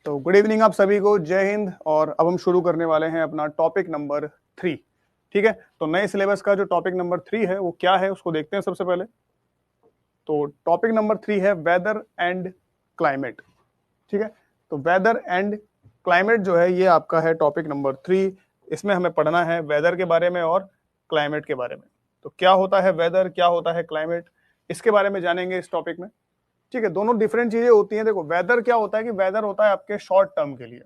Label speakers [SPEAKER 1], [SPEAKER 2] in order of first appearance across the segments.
[SPEAKER 1] तो good evening आप सभी को, जय हिंद। और अब हम शुरू करने वाले हैं अपना टॉपिक नंबर 3। ठीक है, तो नए सिलेबस का जो टॉपिक नंबर 3 है वो क्या है उसको देखते हैं सबसे पहले। तो टॉपिक नंबर 3 है वेदर एंड क्लाइमेट। ठीक है, तो वेदर एंड क्लाइमेट जो है ये आपका है टॉपिक नंबर 3। इसमें हमें पढ़ना है वेदर के बारे में और क्लाइमेट के बारे में। तो क्या होता है वेदर, क्या होता है क्लाइमेट, इसके बारे में जानेंगे इस टॉपिक में। ठीक है, दोनों डिफरेंट चीजें होती हैं। देखो, वेदर क्या होता है कि वेदर होता है आपके शॉर्ट टर्म के लिए,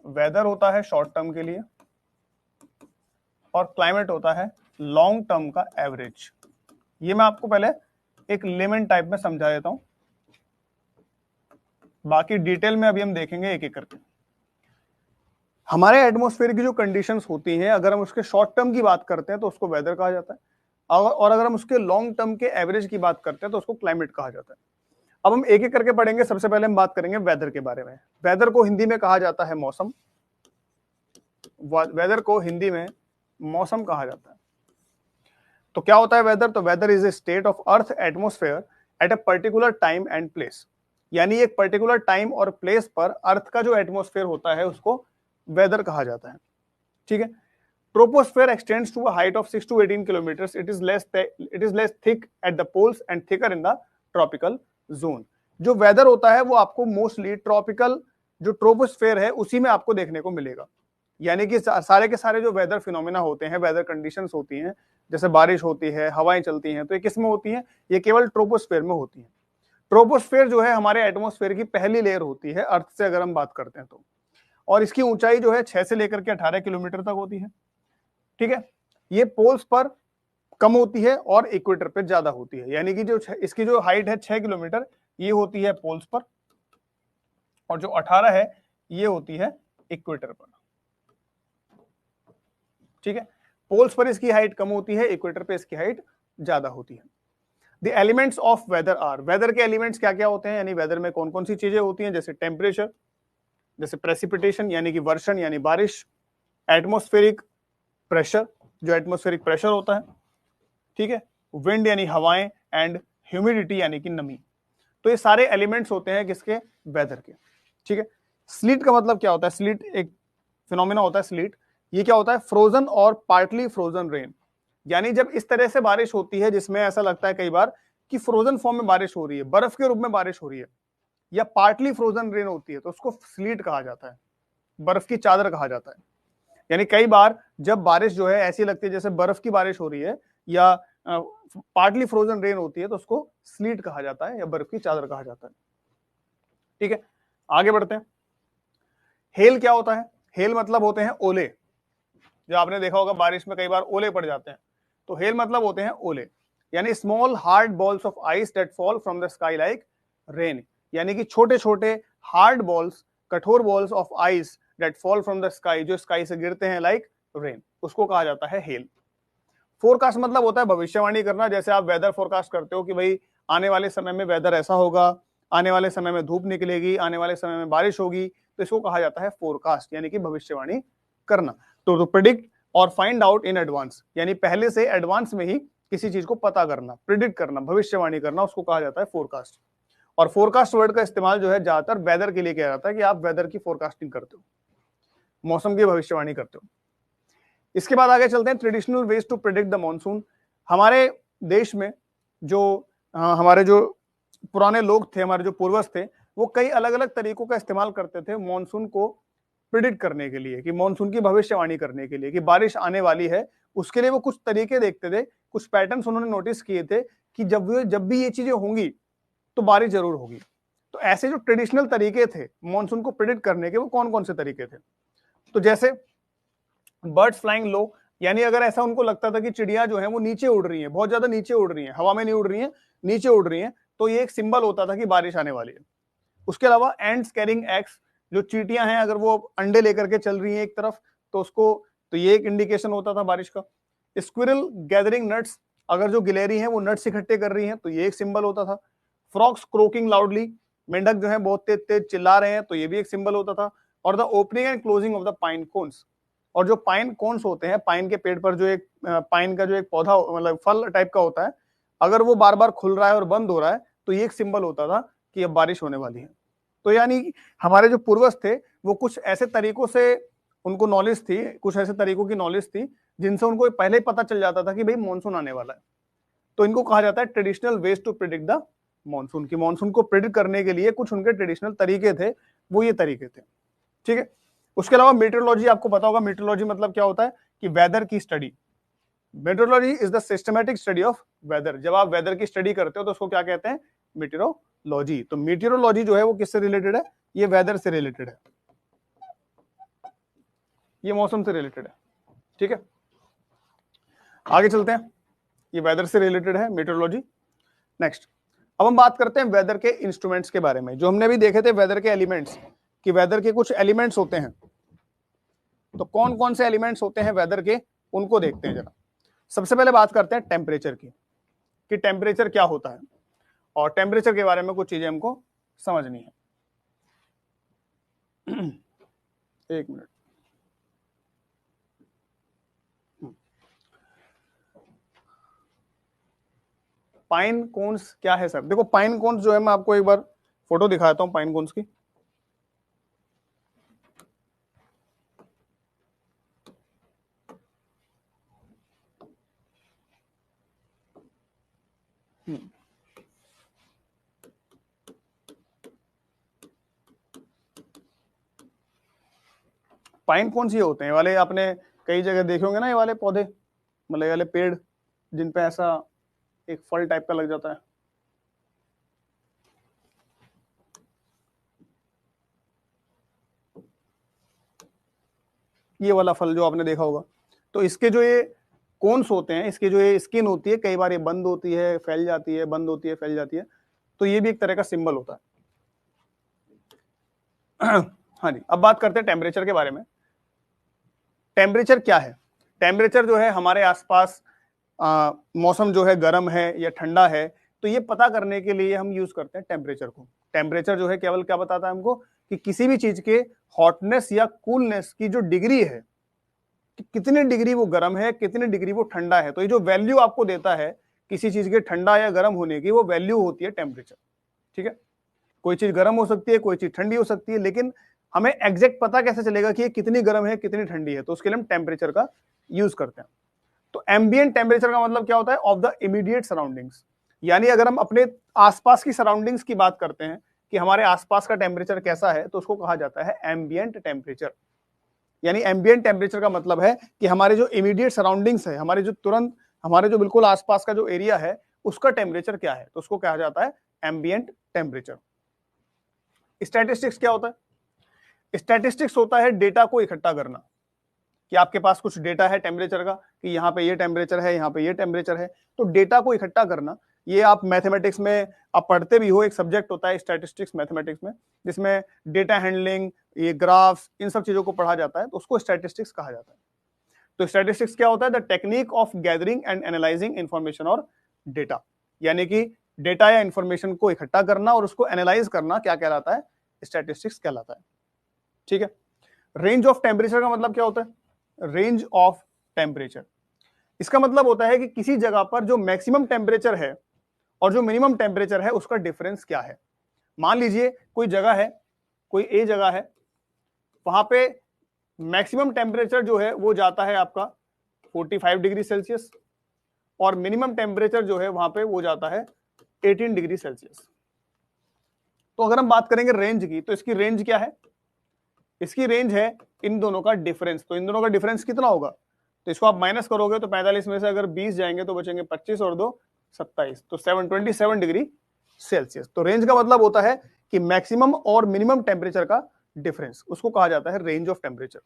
[SPEAKER 1] वेदर होता है शॉर्ट टर्म के लिए, और क्लाइमेट होता है लॉन्ग टर्म का एवरेज। ये मैं आपको पहले एक लेमन टाइप में समझा देता हूं, बाकी डिटेल में अभी हम देखेंगे एक एक करके। हमारे एटमॉस्फेयर की जो कंडीशंस होती हैं, अगर हम उसके शॉर्ट टर्म की बात करते हैं तो उसको वेदर कहा जाता है, और अगर हम उसके लॉन्ग टर्म के एवरेज की बात करते हैं तो उसको क्लाइमेट कहा जाता है। अब हम एक एक करके पढ़ेंगे। सबसे पहले हम बात करेंगे वेदर के बारे में। वेदर को हिंदी में कहा जाता है मौसम। वेदर को हिंदी में मौसम कहा जाता है। तो क्या होता है वेदर? तो weather is a state of earth atmosphere at a particular time and place. यानी एक पर्टिकुलर टाइम और प्लेस पर अर्थ का जो एटमॉस्फेयर होता है उसको वेदर कहा जाता है। ठीक है, troposphere extends to a height of 6 to 18 kilometres. It is less thick at the poles and thicker in the tropical zone. जो वेदर होता है वो आपको मोस्टली ट्रॉपिकल जो ट्रोपोस्फेयर है उसी में आपको देखने को मिलेगा। यानी कि सारे के सारे जो वेदर फिनोमेना होते हैं, वेदर कंडीशंस होती हैं, जैसे बारिश होती है, हवाएं चलती हैं, तो ये किस में होती हैं? ये केवल ट्रोपोस्फेयर में होती हैं। ट्रोपोस्फेयर जो है हमारे एटमॉस्फेयर की पहली लेयर होती है अर्थ से अगर हम बात करते हैं तो, और इसकी ऊंचाई जो है 6 से लेकर के 18 किलोमीटर तक होती है। ठीक है, ये पोल्स पर कम होती है और इक्वेटर पे ज्यादा होती है। यानी कि जो इसकी जो हाइट है 6 किलोमीटर ये होती है पोल्स पर, और जो 18 है ये होती है इक्वेटर पर। ठीक है, पोल्स पर इसकी हाइट कम होती है, इक्वेटर पे इसकी हाइट ज्यादा होती है। The elements of weather are, weather के एलिमेंट्स क्या क्या होते हैं, यानी वेदर में कौन कौन सी चीजें होती हैं? जैसे टेम्परेचर, जैसे प्रेसिपिटेशन यानी कि वर्षण यानी बारिश, एटमॉस्फेरिक प्रेशर जो एटमॉस्फेरिक प्रेशर होता है, ठीक है, विंड यानी हवाएं, एंड ह्यूमिडिटी यानी कि नमी। तो ये सारे एलिमेंट्स होते हैं किसके? वेदर के। ठीक है, स्लीट का मतलब क्या होता है? स्लीट एक फिनोमेना होता है। स्लीट ये क्या होता है? फ्रोजन और पार्टली फ्रोजन रेन। यानी जब इस तरह से बारिश होती है जिसमें ऐसा लगता है कई बार कि फ्रोजन फॉर्म में बारिश हो रही है, बर्फ के रूप में बारिश हो रही है, या पार्टली फ्रोजन रेन होती है, तो उसको स्लीट कहा जाता है, बर्फ की चादर कहा जाता है। यानी कई बार जब बारिश जो है ऐसी लगती है जैसे बर्फ की बारिश हो रही है, या पार्टली फ्रोजन रेन होती है, तो उसको स्लीट कहा जाता है या बर्फ की चादर कहा जाता है। ठीक है, आगे बढ़ते हैं। हेल क्या होता है? हेल मतलब होते हैं ओले। जो आपने देखा होगा बारिश में कई बार ओले पड़ जाते हैं, तो हेल मतलब होते हैं ओले। यानी small hard balls of ice that fall from the sky like rain. यानी कि छोटे छोटे हार्ड बॉल्स, कठोर balls of ice that fall from the sky, जो स्काई से गिरते हैं लाइक रेन, उसको कहा जाता है हेल। फोरकास्ट मतलब होता है भविष्यवाणी करना। जैसे आप वेदर फोरकास्ट करते हो कि भाई आने वाले समय में वेदर ऐसा होगा, आने वाले समय में धूप निकलेगी, आने वाले समय में बारिश होगी, तो इसको कहा जाता है फोरकास्ट, यानी कि भविष्यवाणी करना। तो प्रिडिक्ट और फाइंड आउट इन एडवांस, यानी पहले से एडवांस में ही किसी चीज को पता करना, प्रिडिक्ट करना, भविष्यवाणी करना, उसको कहा जाता है फोरकास्ट। और फोरकास्ट वर्ड का इस्तेमाल जो है ज्यादातर वेदर के लिए किया जाता है कि आप वेदर की फोरकास्टिंग करते हो, मौसम की भविष्यवाणी करते हो। इसके बाद आगे चलते हैं, traditional ways to predict the monsoon. हमारे देश में जो हमारे जो पुराने लोग थे, हमारे जो पूर्वज थे, वो कई अलग अलग तरीकों का इस्तेमाल करते थे मॉनसून को प्रिडिक्ट करने के लिए, कि मॉनसून की भविष्यवाणी करने के लिए, कि बारिश आने वाली है। उसके लिए वो कुछ तरीके देखते थे, कुछ पैटर्न्स उन्होंने नोटिस किए थे कि जब भी ये चीजें होंगी तो बारिश जरूर होगी। तो ऐसे जो ट्रेडिशनल तरीके थे मॉनसून को प्रिडिक्ट करने के, वो कौन कौन से तरीके थे? तो जैसे बर्ड्स फ्लाइंग लो, यानी अगर ऐसा उनको लगता था कि चिड़िया जो है वो नीचे उड़ रही है, बहुत ज्यादा नीचे उड़ रही है, हवा में नहीं उड़ रही है, नीचे उड़ रही है, तो ये एक सिंबल होता था कि बारिश आने वाली है। उसके अलावा एंड्स कैरिंग एग्स, जो चींटियां हैं अगर वो अंडे लेकर के चल रही हैं एक तरफ, तो उसको, तो ये एक इंडिकेशन होता था बारिश का। स्क्विरल गैदरिंग नट्स, अगर जो गिलहरी हैं वो नट्स इकट्ठे कर रही हैं, तो ये एक सिंबल होता था। फ्रॉक्स क्रोकिंग लाउडली, मेंढक जो है बहुत तेज तेज चिल्ला रहे हैं, तो ये भी एक सिंबल होता था। और the opening and closing of the pine cones, और जो पाइन कोन्स होते हैं, पाइन के पेड़ पर जो एक पाइन का जो एक पौधा मतलब फल टाइप का होता है, अगर वो बार बार खुल रहा है और बंद हो रहा है, तो ये एक सिंबल होता था कि अब बारिश होने वाली है। तो यानी हमारे जो पूर्वज थे वो कुछ ऐसे तरीकों से उनको नॉलेज थी, कुछ ऐसे तरीकों की नॉलेज थी जिनसे उनको पहले ही पता चल जाता था कि भाई मानसून आने वाला है। तो इनको कहा जाता है traditional ways to predict the monsoon, की मानसून को प्रिडिक्ट करने के लिए कुछ उनके ट्रेडिशनल तरीके थे, वो ये तरीके थे। ठीक है, उसके अलावा मेट्रोलॉजी, आपको पता होगा मेट्रोलॉजी मतलब क्या होता है कि वेदर की study. Meteorology is the systematic study of weather. जब आप वेदर की स्टडी करते हो तो उसको क्या कहते हैं? मेट्रोलॉजी। तो मेट्रोलॉजी जो है वो किससे रिलेटेड है? ये वेदर से रिलेटेड है, ये मौसम से रिलेटेड है। ठीक है, आगे चलते हैं, ये वेदर से रिलेटेड है मेट्रोलॉजी। नेक्स्ट, अब हम बात करते हैं वेदर के इंस्ट्रूमेंट्स के बारे में, जो हमने भी देखे थे वेदर के एलिमेंट्स, कि वेदर के कुछ एलिमेंट्स होते हैं। तो कौन कौन से एलिमेंट्स होते हैं वेदर के, उनको देखते हैं जरा। सबसे पहले बात करते हैं टेम्परेचर की, कि टेम्परेचर क्या होता है, और टेम्परेचर के बारे में कुछ चीजें हमको समझनी है। एक मिनट, पाइन कोन्स क्या है सर? देखो पाइन कोन्स जो है, मैं आपको एक बार फोटो दिखाता हूं पाइन कोन्स की। पाइन कोन्स ये होते हैं, वाले आपने कई जगह देखे होंगे ना, ये वाले पौधे, मतलब ये वाले पेड़ जिन पे ऐसा एक फल टाइप का लग जाता है। ये वाला फल जो आपने देखा होगा, तो इसके जो ये कोन्स होते हैं, इसकी जो ये स्किन होती है, कई बार ये बंद होती है, फैल जाती है, बंद होती है, फैल जाती है, तो ये भी एक तरह का सिंबल होता है। हाँ जी, अब बात करते हैं टेम्परेचर के बारे में। टेम्परेचर क्या है? टेम्परेचर जो है हमारे आसपास मौसम जो है गर्म है या ठंडा है, तो ये पता करने के लिए हम यूज करते हैं टेम्परेचर को। टेम्परेचर जो है केवल क्या बताता है हमको, कि किसी भी चीज के हॉटनेस या कूलनेस की जो डिग्री है, कि कितनी डिग्री वो गर्म है, कितनी डिग्री वो ठंडा है। तो ये जो वैल्यू आपको देता है किसी चीज के ठंडा या गर्म होने की, वो वैल्यू होती है टेम्परेचर। ठीक है, कोई चीज गर्म हो सकती है, कोई चीज ठंडी हो सकती है, लेकिन हमें एग्जैक्ट पता कैसे चलेगा कि ये कितनी गर्म है, कितनी ठंडी है? तो उसके लिए हम टेम्परेचर का यूज करते हैं। तो एम्बिएंट टेम्परेचर का मतलब क्या होता है? Of the immediate surroundings. यानी अगर हम अपने आसपास की सराउंडिंग्स की बात करते हैं कि हमारे आसपास का टेम्परेचर कैसा है, तो उसको कहा जाता है एम्बिएंट टेम्परेचर। यानी एम्बिएंट टेम्परेचर का मतलब है कि हमारे जो इमीडिएट सराउंडिंग्स है, हमारे जो तुरंत, हमारे जो बिल्कुल आसपास का जो एरिया है, उसका टेम्परेचर क्या है, तो उसको कहा जाता है एम्बिएंट टेम्परेचर। स्टैटिस्टिक्स क्या होता है? स्टैटिस्टिक्स होता है डेटा को इकट्ठा करना, कि आपके पास कुछ डेटा है टेम्परेचर का, कि यहाँ पे ये टेम्परेचर है, यहाँ पे ये टेम्परेचर है, तो डेटा को इकट्ठा करना। ये आप मैथमेटिक्स में आप पढ़ते भी हो, एक सब्जेक्ट होता है स्टैटिस्टिक्स मैथमेटिक्स में, जिसमें डेटा हैंडलिंग, ये ग्राफ्स, इन सब चीजों को पढ़ा जाता है, तो उसको स्टैटिस्टिक्स कहा जाता है। तो स्टैटिस्टिक्स क्या होता है? The technique of gathering and analysing information और डेटा। यानी कि डेटा या इंफॉर्मेशन को इकट्ठा करना और उसको एनालाइज करना क्या कहलाता है? स्टैटिस्टिक्स कहलाता है। ठीक है, रेंज ऑफ टेम्परेचर का मतलब क्या होता है? रेंज ऑफ टेम्परेचर, इसका मतलब होता है कि किसी जगह पर जो मैक्सिमम टेम्परेचर है और जो मिनिमम टेम्परेचर है, उसका डिफरेंस क्या है। मान लीजिए कोई जगह है, कोई ए जगह है, वहां पे मैक्सिमम टेम्परेचर जो है वो जाता है आपका 45 डिग्री सेल्सियस, और मिनिमम टेम्परेचर जो है वहां पे वो जाता है 18 डिग्री सेल्सियस। तो अगर हम बात करेंगे रेंज की, तो इसकी रेंज क्या है? इसकी रेंज है इन दोनों का डिफरेंस। तो इन दोनों का डिफरेंस कितना होगा? तो इसको आप माइनस करोगे तो 45 में से अगर 20 जाएंगे तो बचेंगे 25 और 2 27, तो 727 डिग्री सेल्सियस। तो रेंज का मतलब होता है कि मैक्सिमम और मिनिमम टेम्परेचर का डिफरेंस, उसको कहा जाता है रेंज ऑफ टेम्परेचर।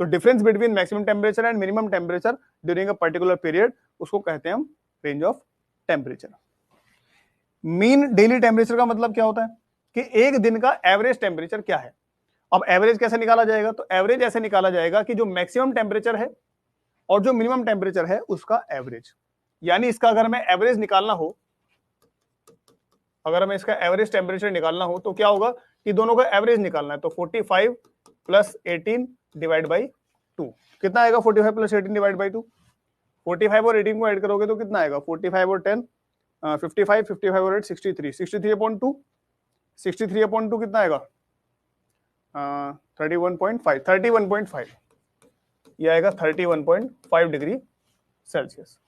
[SPEAKER 1] तो difference between maximum temperature and minimum temperature during a particular period, उसको कहते हैं हम range of temperature. Mean daily temperature का मतलब क्या होता है? कि एक दिन का एवरेज टेम्परेचर क्या है। अब एवरेज कैसे निकाला जाएगा? तो एवरेज ऐसे निकाला जाएगा कि जो मैक्सिमम टेम्परेचर है और जो मिनिमम टेम्परेचर है उसका एवरेज। यानी इसका अगर हमें एवरेज निकालना हो, अगर हमें इसका एवरेज टेम्परेचर निकालना हो, तो क्या होगा कि दोनों का एवरेज निकालना है। तो 45 प्लस 18 डिवाइड बाई 2 कितना आएगा? 45 प्लस 18 डिवाइड बाई 2, 45 और 18 को ऐड करोगे तो कितना आएगा? 45 और 10 55, 55 और 8 63, 63/2, 63/2 कितना आएगा? 31.5 ये आएगा 31.5 डिग्री सेल्सियस।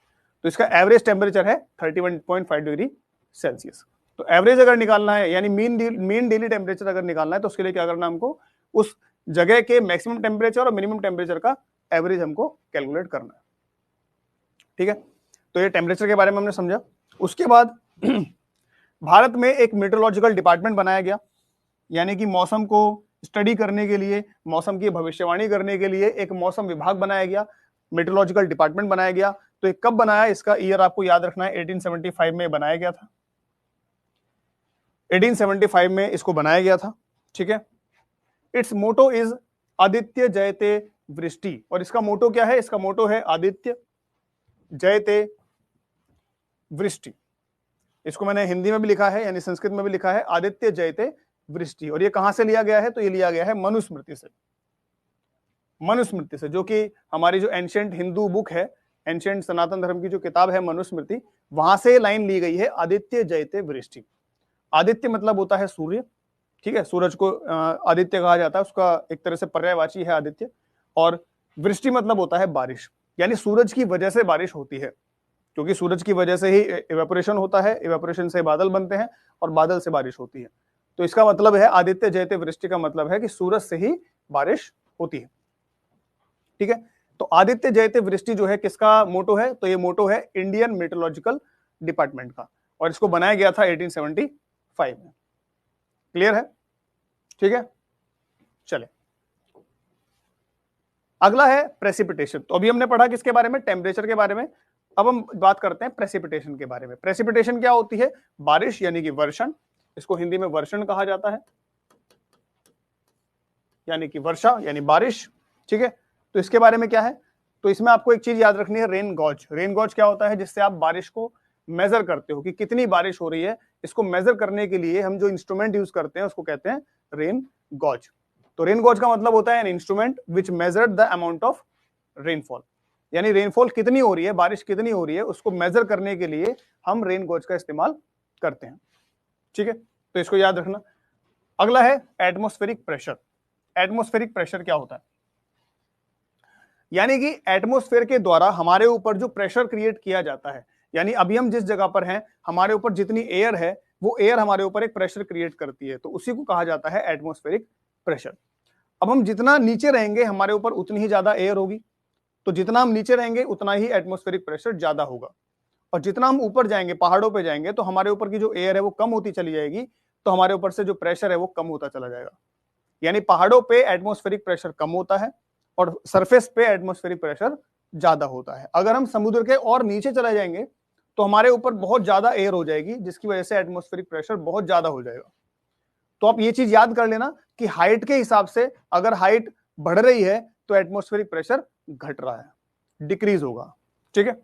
[SPEAKER 1] तो इसका एवरेज टेम्परेचर है 31.5 डिग्री सेल्सियस। तो एवरेज अगर निकालना है, यानी मीन डेली टेम्परेचर अगर निकालना है, तो उसके लिए क्या करना है हमको? उस जगह के मैक्सिमम टेम्परेचर और मिनिमम टेम्परेचर का एवरेज हमको कैलकुलेट करना है। ठीक है, तो ये टेम्परेचर के बारे में हमने समझा। उसके बाद भारत में एक मीटरोलॉजिकल डिपार्टमेंट बनाया गया, यानी कि मौसम को स्टडी करने के लिए, मौसम की भविष्यवाणी करने के लिए एक मौसम विभाग बनाया गया, मीटरोलॉजिकल डिपार्टमेंट बनाया गया। तो ये कब बनाया, इसका ईयर आपको याद रखना है, 1875 में बनाया गया था। 1875 में इसको बनाया गया था। ठीक है, इट्स मोटो इज आदित्य जयते वृष्टि। और इसका मोटो क्या है? इसका मोटो है आदित्य जयते वृष्टि। इसको मैंने हिंदी में भी लिखा है, यानी संस्कृत में भी लिखा है आदित्य जयते वृष्टि। और ये कहां से लिया गया है? तो ये लिया गया है मनुस्मृति से। मनुस्मृति से, जो कि हमारी जो एंशिएंट हिंदू बुक है, एंशिएंट सनातन धर्म की जो किताब है मनुस्मृति, वहां से लाइन ली गई है आदित्य जयते वृष्टि। आदित्य मतलब होता है सूर्य। ठीक है, सूरज को आदित्य कहा जाता है, उसका एक तरह से पर्यायवाची है आदित्य। और वृष्टि मतलब होता है बारिश, यानी सूरज की वजह से बारिश होती है, क्योंकि सूरज की वजह से ही इवेपोरेशन होता है, इवेपोरेशन से बादल बनते हैं और बादल से बारिश होती है। तो इसका मतलब है आदित्य जयते वृष्टि का मतलब है कि सूरज से ही बारिश होती है। ठीक है, तो आदित्य जयते वृष्टि जो है किसका मोटो है? तो ये मोटो है इंडियन मीटरोलॉजिकल डिपार्टमेंट का, और इसको बनाया गया था 1875 में। क्लियर है? ठीक है, चले अगला है प्रेसिपिटेशन। तो अभी हमने पढ़ा किसके बारे में? टेम्परेचर के बारे में। अब हम बात करते हैं प्रेसिपिटेशन के बारे में। प्रेसिपिटेशन क्या होती है? बारिश, यानी कि वर्षण। इसको हिंदी में वर्षण कहा जाता है, यानी कि वर्षा यानी बारिश। ठीक है, तो इसके बारे में क्या है? तो इसमें आपको एक चीज याद रखनी है, रेन गॉज। रेन गॉज क्या होता है? जिससे आप बारिश को मेजर करते हो कि कितनी बारिश हो रही है। इसको मेजर करने के लिए हम जो इंस्ट्रूमेंट यूज करते हैं उसको कहते हैं रेन गॉज। तो रेन गॉज का मतलब होता है an instrument which measure the amount of rainfall, यानी रेनफॉल कितनी हो रही है, बारिश कितनी हो रही है, उसको मेजर करने के लिए हम रेन गॉज का इस्तेमाल करते हैं। ठीक है, तो इसको याद रखना। अगला है एटमॉस्फेरिक प्रेशर। एटमॉस्फेरिक प्रेशर क्या होता है? यानी कि एटमॉस्फेयर के द्वारा हमारे ऊपर जो प्रेशर क्रिएट किया जाता है, यानी अभी हम जिस जगह पर हैं, हमारे ऊपर जितनी एयर है, वो एयर हमारे ऊपर एक प्रेशर क्रिएट करती है, तो उसी को कहा जाता है एटमॉस्फेरिक प्रेशर। अब हम जितना नीचे रहेंगे हमारे ऊपर उतनी ही ज्यादा एयर होगी, तो जितना हम नीचे रहेंगे उतना ही एटमॉस्फेरिक प्रेशर ज्यादा होगा। और जितना हम ऊपर जाएंगे, पहाड़ों पे जाएंगे, तो हमारे ऊपर की जो एयर है वो कम होती चली जाएगी, तो हमारे ऊपर से जो प्रेशर है वो कम होता चला जाएगा। यानी पहाड़ों पे एटमॉस्फेरिक प्रेशर कम होता है और सरफेस पे एटमॉस्फेरिक प्रेशर ज्यादा होता है। अगर हम समुद्र के और नीचे चले जाएंगे तो हमारे ऊपर बहुत ज्यादा एयर हो जाएगी, जिसकी वजह से एटमॉस्फेरिक प्रेशर बहुत ज्यादा हो जाएगा। तो आप ये चीज याद कर लेना कि हाइट के हिसाब से अगर हाइट बढ़ रही है तो एटमॉस्फेरिक प्रेशर घट रहा है, डिक्रीज होगा। ठीक है,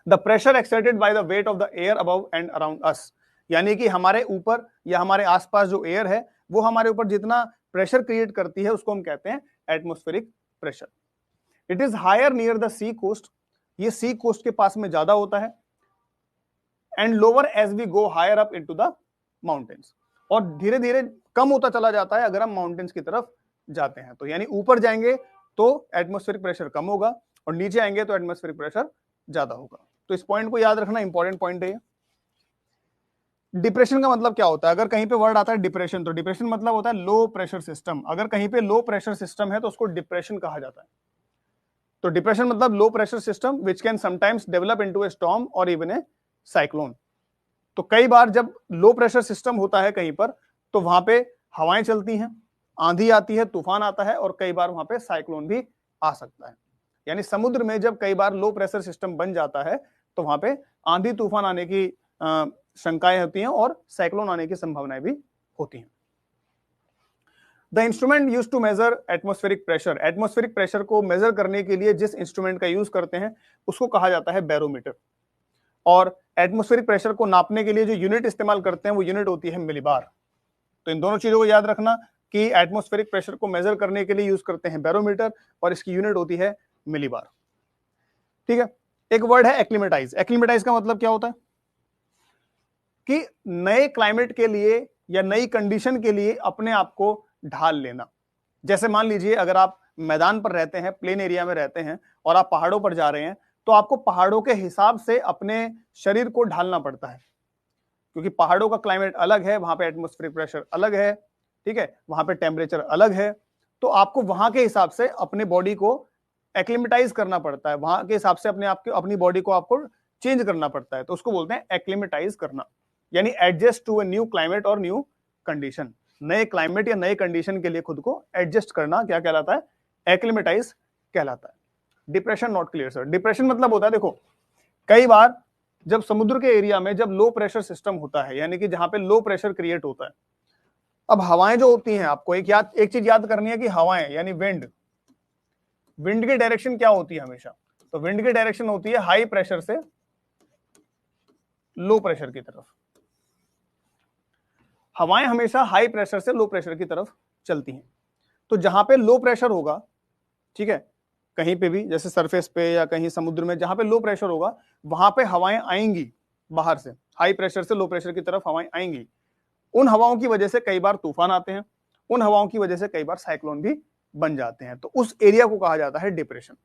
[SPEAKER 1] the pressure exerted by the weight of the air above and around us, यानी कि हमारे ऊपर या हमारे आसपास जो एयर है वो हमारे ऊपर जितना प्रेशर क्रिएट करती है उसको हम कहते हैं atmospheric pressure. It is higher near the sea coast, ये सी कोस्ट के पास में ज्यादा होता है। And lower as we go higher up into the mountains, और धीरे धीरे कम होता चला जाता है अगर हम माउंटेन्स की तरफ जाते हैं। तो यानी ऊपर जाएंगे तो एटमॉस्फेरिक प्रेशर कम होगा और नीचे आएंगे तो एटमॉस्फेरिक प्रेशर ज्यादा होगा। तो इस पॉइंट को याद रखना, इंपॉर्टेंट पॉइंट है ये। डिप्रेशन का मतलब क्या होता है? अगर कहीं पे वर्ड आता है डिप्रेशन, तो डिप्रेशन मतलब होता है लो प्रेशर सिस्टम। अगर कहीं पे लो प्रेशर सिस्टम है तो उसको डिप्रेशन कहा जाता है। तो डिप्रेशन मतलब low pressure system which can sometimes develop into A storm और इवन ए साइक्लोन। तो कई बार जब लो प्रेशर सिस्टम होता है कहीं पर, तो वहां पे हवाएं चलती हैं, आंधी आती है, तूफान आता है, और कई बार वहां पे साइक्लोन भी आ सकता है। यानी समुद्र में जब कई बार लो प्रेशर सिस्टम बन जाता है तो वहां पे आंधी तूफान आने की शंकाएं होती हैं और साइक्लोन आने की संभावनाएं भी होती हैं। The instrument use to measure atmospheric pressure, atmospheric pressure को मेजर करने के लिए जिस इंस्ट्रूमेंट का यूज करते हैं उसको कहा जाता है बैरोमीटर। और एटमॉस्फेरिक प्रेशर को नापने के लिए जो यूनिट इस्तेमाल करते हैं वो यूनिट होती है मिलीबार। तो इन दोनों चीजों को याद रखना कि एटमॉस्फेरिक प्रेशर को मेजर करने के लिए यूज करते हैं बैरोमीटर और इसकी यूनिट होती है मिलीबार। ठीक है, एक वर्ड है एक्लिमेटाइज। एक्लिमेटाइज का मतलब क्या होता है कि नए क्लाइमेट के लिए या नई कंडीशन के लिए अपने आप को ढाल लेना। जैसे मान लीजिए अगर आप मैदान पर रहते हैं, प्लेन एरिया में रहते हैं और आप पहाड़ों पर जा रहे हैं, तो आपको पहाड़ों के हिसाब से अपने शरीर को ढालना पड़ता है, क्योंकि पहाड़ों का क्लाइमेट अलग है, वहां पे एटमॉस्फेरिक प्रेशर अलग है, ठीक है, वहां पे टेम्परेचर अलग है, तो आपको वहां के हिसाब से अपने बॉडी को एक्लिमेटाइज करना पड़ता है, वहां के हिसाब से अपनी बॉडी को आपको चेंज करना पड़ता है, तो उसको बोलते हैं एक्लिमेटाइज करना, यानी adjust to a new climate और न्यू कंडीशन। नए क्लाइमेट या नए कंडीशन के लिए खुद को एडजस्ट करना क्या कहलाता है? एक्लिमेटाइज कहलाता है। Depression not clear sir. Depression मतलब होता है, देखो कई बार जब समुद्र के एरिया में जब लो प्रेशर सिस्टम होता है, यानी कि जहां पे लो प्रेशर क्रिएट होता है, अब हवाएं जो होती हैं, आपको एक चीज याद करनी है कि हवाएं यानी विंड की डायरेक्शन क्या होती है हमेशा? तो विंड की डायरेक्शन होती है हाई प्रेशर से लो प्रेशर की तरफ। हवाएं हमेशा हाई प्रेशर से लो प्रेशर की तरफ चलती हैं। तो जहां पे लो प्रेशर होगा, ठीक है, कहीं पे भी जैसे सरफेस पे या कहीं समुद्र में जहां पे लो प्रेशर होगा, वहां पे हवाएं आएंगी बाहर से, हाई प्रेशर से लो प्रेशर की तरफ हवाएं आएंगी। उन हवाओं की वजह से कई बार तूफान आते हैं, उन हवाओं की वजह से कई बार साइक्लोन भी बन जाते हैं। तो उस एरिया को कहा जाता है डिप्रेशन,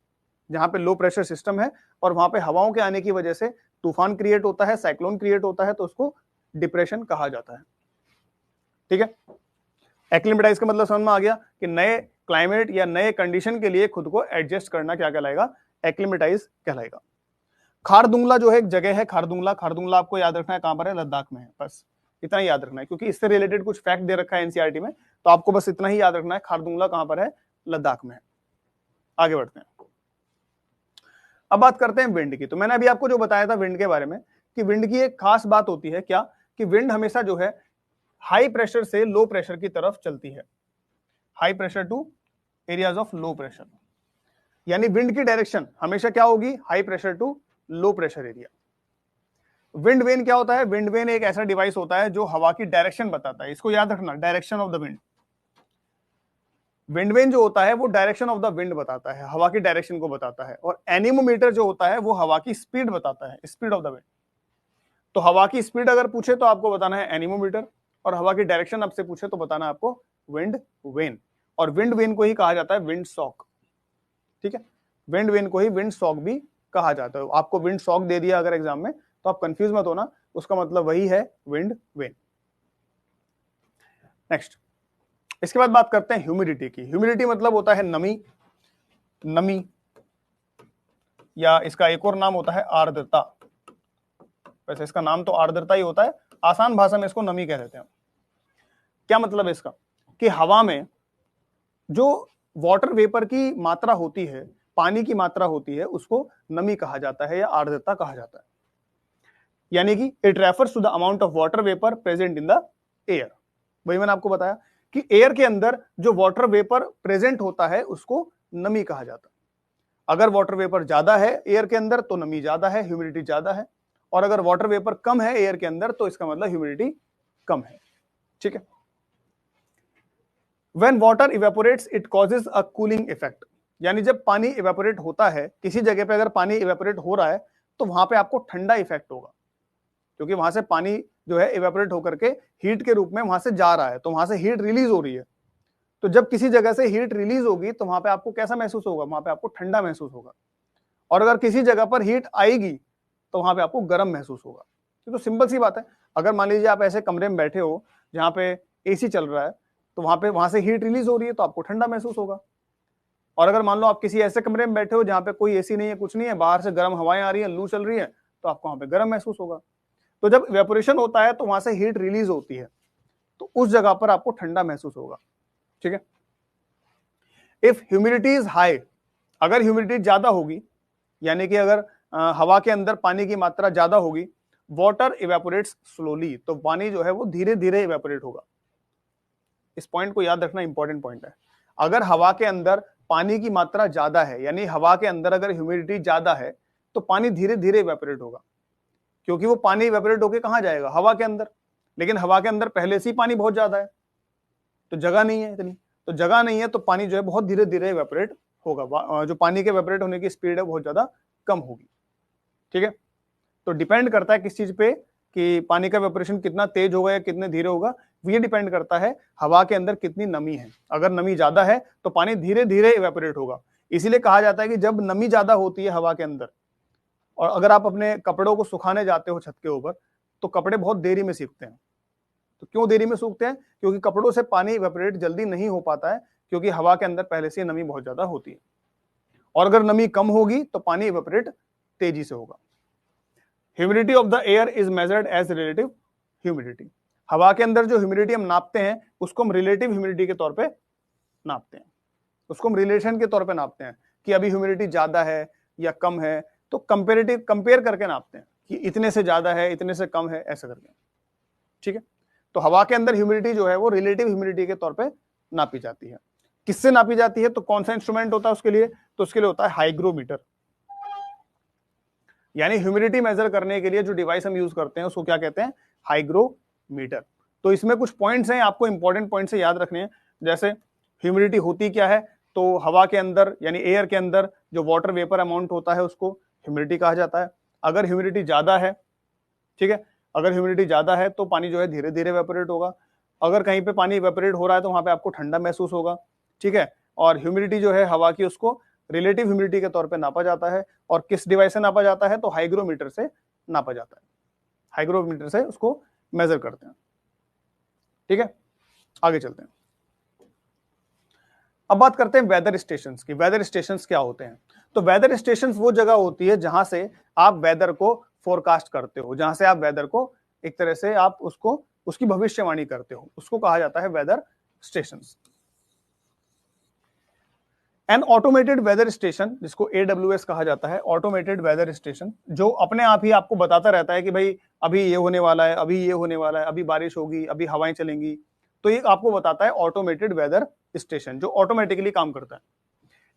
[SPEAKER 1] जहां पे लो प्रेशर सिस्टम है और वहां पे हवाओं के आने की वजह से तूफान क्रिएट होता है, साइक्लोन क्रिएट होता है, तो उसको डिप्रेशन कहा जाता है। ठीक है, एक्लिमेटाइज का मतलब समझ में आ गया कि नए क्लाइमेट या नए कंडीशन के लिए खुद को एडजस्ट करना क्या कहलाएगा? एक्लिमेटाइज कहलाएगा। खारदुंगला जो है एक जगह है, खारदुंगला आपको याद रखना है कहां पर है? लद्दाख में है, बस इतना ही याद रखना है, क्योंकि इससे रिलेटेड कुछ फैक्ट दे रखा है एनसीईआरटी में, तो आपको बस इतना ही याद रखना है, खारदुंगला कहां पर है? लद्दाख में है। आगे बढ़ते हैं, अब बात करते हैं विंड की। तो मैंने अभी आपको जो बताया था विंड के बारे में, कि विंड की एक खास बात होती है क्या, कि विंड हमेशा जो है हाई प्रेशर से लो प्रेशर की तरफ चलती है, high pressure to areas of low pressure, यानी विंड की डायरेक्शन हमेशा क्या होगी? High pressure to low pressure area. Wind vane क्या होता है? विंड वेन एक ऐसा डिवाइस होता है जो हवा की डायरेक्शन बताता है, इसको याद रखना, direction of the wind. Wind vane जो होता है वो डायरेक्शन ऑफ द विंड बताता है, हवा की डायरेक्शन को बताता है, और एनीमोमीटर जो होता है वो हवा की स्पीड बताता है, स्पीड ऑफ द विंड। तो हवा की स्पीड अगर पूछे तो आपको बताना है एनीमोमीटर, और हवा की डायरेक्शन आपसे पूछे तो बताना है आपको विंड वेन, और विंड वेन को ही कहा जाता है विंड सॉक। ठीक है, विंड वेन को ही विंड सॉक भी कहा जाता है। आपको विंड सॉक दे दिया अगर एग्जाम में, तो आप कंफ्यूज मत होना, उसका मतलब वही है विंड वेन। नेक्स्ट, इसके बाद बात करते हैं ह्यूमिडिटी की। ह्यूमिडिटी मतलब होता है नमी, या इसका एक और नाम होता है आर्द्रता। वैसे इसका नाम तो आर्द्रता ही होता है, आसान भाषा में इसको नमी कह देते हैं। क्या मतलब है इसका? कि हवा में जो वाटर वेपर की मात्रा होती है, पानी की मात्रा होती है, उसको नमी कहा जाता है या आर्द्रता कहा जाता है। यानी कि it refers to the amount of water vapour present in the air. वही मैंने आपको बताया कि एयर के अंदर जो वाटर वेपर प्रेजेंट होता है उसको नमी कहा जाता है। अगर वाटर वेपर ज्यादा है एयर के अंदर तो नमी ज्यादा है, ह्यूमिडिटी ज्यादा है, और अगर वाटर वेपर कम है एयर के अंदर तो इसका मतलब ह्यूमिडिटी कम है। ठीक है, When water evaporates, it causes a cooling effect. यानी जब पानी इवेपोरेट होता है, किसी जगह पे अगर पानी इवेपोरेट हो रहा है तो वहां पे आपको ठंडा इफेक्ट होगा, क्योंकि वहां से पानी जो है इवेपोरेट होकर के हीट के रूप में वहां से जा रहा है, तो वहां से हीट रिलीज हो रही है। तो जब किसी जगह से हीट रिलीज होगी तो वहां पे आपको कैसा महसूस होगा? वहां पे आपको ठंडा महसूस होगा। और अगर किसी जगह पर हीट आएगी तो वहां पे आपको गर्म महसूस होगा। ये तो सिंपल सी बात है। अगर मान लीजिए आप ऐसे कमरे में बैठे हो जहां पे एसी चल रहा है, तो वहां से हीट रिलीज हो रही है तो आपको ठंडा महसूस होगा। और अगर मान लो आप किसी ऐसे कमरे में बैठे हो जहां पे कोई एसी नहीं है, कुछ नहीं है, बाहर से गर्म हवाएं आ रही है, लू चल रही है, तो आपको वहां पे गर्म महसूस होगा। तो जब इवेपोरेशन होता है तो वहां से हीट रिलीज होती है, तो उस जगह पर आपको ठंडा महसूस होगा। ठीक है, इफ ह्यूमिडिटी इज हाई, अगर ह्यूमिडिटी ज्यादा होगी, यानी कि अगर हवा के अंदर पानी की मात्रा ज्यादा होगी, वाटर इवेपोरेट्स स्लोली, तो पानी जो है वो धीरे धीरे इवेपोरेट होगा। इस पॉइंट को याद रखना, इंपॉर्टेंट पॉइंट है। अगर हवा के अंदर पानी की मात्रा ज्यादा है, यानी हवा के अंदर अगर ह्यूमिडिटी ज्यादा है, तो पानी धीरे धीरे इवेपोरेट होगा, क्योंकि वो पानी इवेपोरेट होकर कहां जाएगा? हवा के अंदर। लेकिन हवा के अंदर पहले से ही पानी बहुत ज्यादा है, तो जगह नहीं है इतनी, तो जगह नहीं है तो पानी जो है बहुत धीरे धीरे इवेपोरेट होगा, जो पानी के इवेपोरेट होने की स्पीड है बहुत ज्यादा कम होगी। ठीक है, तो डिपेंड करता है किस चीज पे? कि पानी का इवेपोरेशन कितना तेज होगा या कितने धीरे होगा, ये डिपेंड करता है हवा के अंदर कितनी नमी है। अगर नमी ज्यादा है तो पानी धीरे धीरे इवेपोरेट होगा। इसीलिए कहा जाता है कि जब नमी ज्यादा होती है हवा के अंदर, और अगर आप अपने कपड़ों को सुखाने जाते हो छत के ऊपर, तो कपड़े बहुत देरी में सूखते हैं। तो क्यों देरी में सूखते हैं? क्योंकि कपड़ों से पानी इवेपोरेट जल्दी नहीं हो पाता है, क्योंकि हवा के अंदर पहले से नमी बहुत ज्यादा होती है। और अगर नमी कम होगी तो पानी इवेपोरेट तेजी से होगा। Humidity of the air is measured as relative humidity. हवा के अंदर जो ह्यूमिडिटी हम नापते हैं उसको हम रिलेटिव ह्यूमिडिटी के तौर पे नापते हैं, उसको हम रिलेशन के तौर पे नापते हैं कि अभी ह्यूमिडिटी ज्यादा है या कम है, तो कंपेयर करके नापते हैं कि इतने से ज्यादा है, इतने से कम है, ऐसा करके। ठीक है, तो हवा के अंदर ह्यूमिडिटी जो है वो रिलेटिव ह्यूमिडिटी के तौर पे नापी जाती है। किससे नापी जाती है? तो कौन सा इंस्ट्रूमेंट होता है उसके लिए? तो उसके लिए होता है हाइग्रोमीटर। यानी ह्यूमिडिटी मेजर करने के लिए जो डिवाइस हम यूज करते हैं उसको क्या कहते हैं? हाइग्रोमीटर। तो इसमें कुछ पॉइंट्स हैं, आपको इंपॉर्टेंट पॉइंट्स याद रखने हैं। जैसे ह्यूमिडिटी होती क्या है? तो हवा के अंदर यानी एयर के अंदर जो वाटर वेपर अमाउंट होता है उसको ह्यूमिडिटी कहा जाता है। अगर ह्यूमिडिटी ज्यादा है, ठीक है, अगर ह्यूमिडिटी ज्यादा है तो पानी जो है धीरे धीरे इवेपोरेट होगा। अगर कहीं पे पानी इवेपोरेट हो रहा है तो वहां पे आपको ठंडा महसूस होगा। ठीक है, और ह्यूमिडिटी जो है हवा की उसको रिलेटिव ह्यूमिडिटी के तौर पे नापा जाता है। और किस डिवाइस से नापा जाता है? तो हाइग्रोमीटर से नापा जाता है। हाइग्रोमीटर से उसको मेजर करते हैं। ठीक है, आगे चलते हैं। अब बात करते हैं वेदर स्टेशंस की। वेदर स्टेशंस क्या होते हैं? तो वेदर स्टेशंस वो जगह होती है जहां से आप वेदर को फोरकास्ट करते हो, जहां से आप वेदर को एक तरह से आप उसको उसकी भविष्यवाणी करते हो, उसको कहा जाता है weather stations. An automated weather station, जिसको AWS कहा जाता है, ऑटोमेटेड वेदर स्टेशन, जो अपने आप ही आपको बताता रहता है कि भाई अभी ये होने वाला है, अभी ये होने वाला है, अभी बारिश होगी, अभी हवाएं चलेंगी। तो ये आपको बताता है ऑटोमेटेड वेदर स्टेशन, जो ऑटोमेटिकली काम करता है।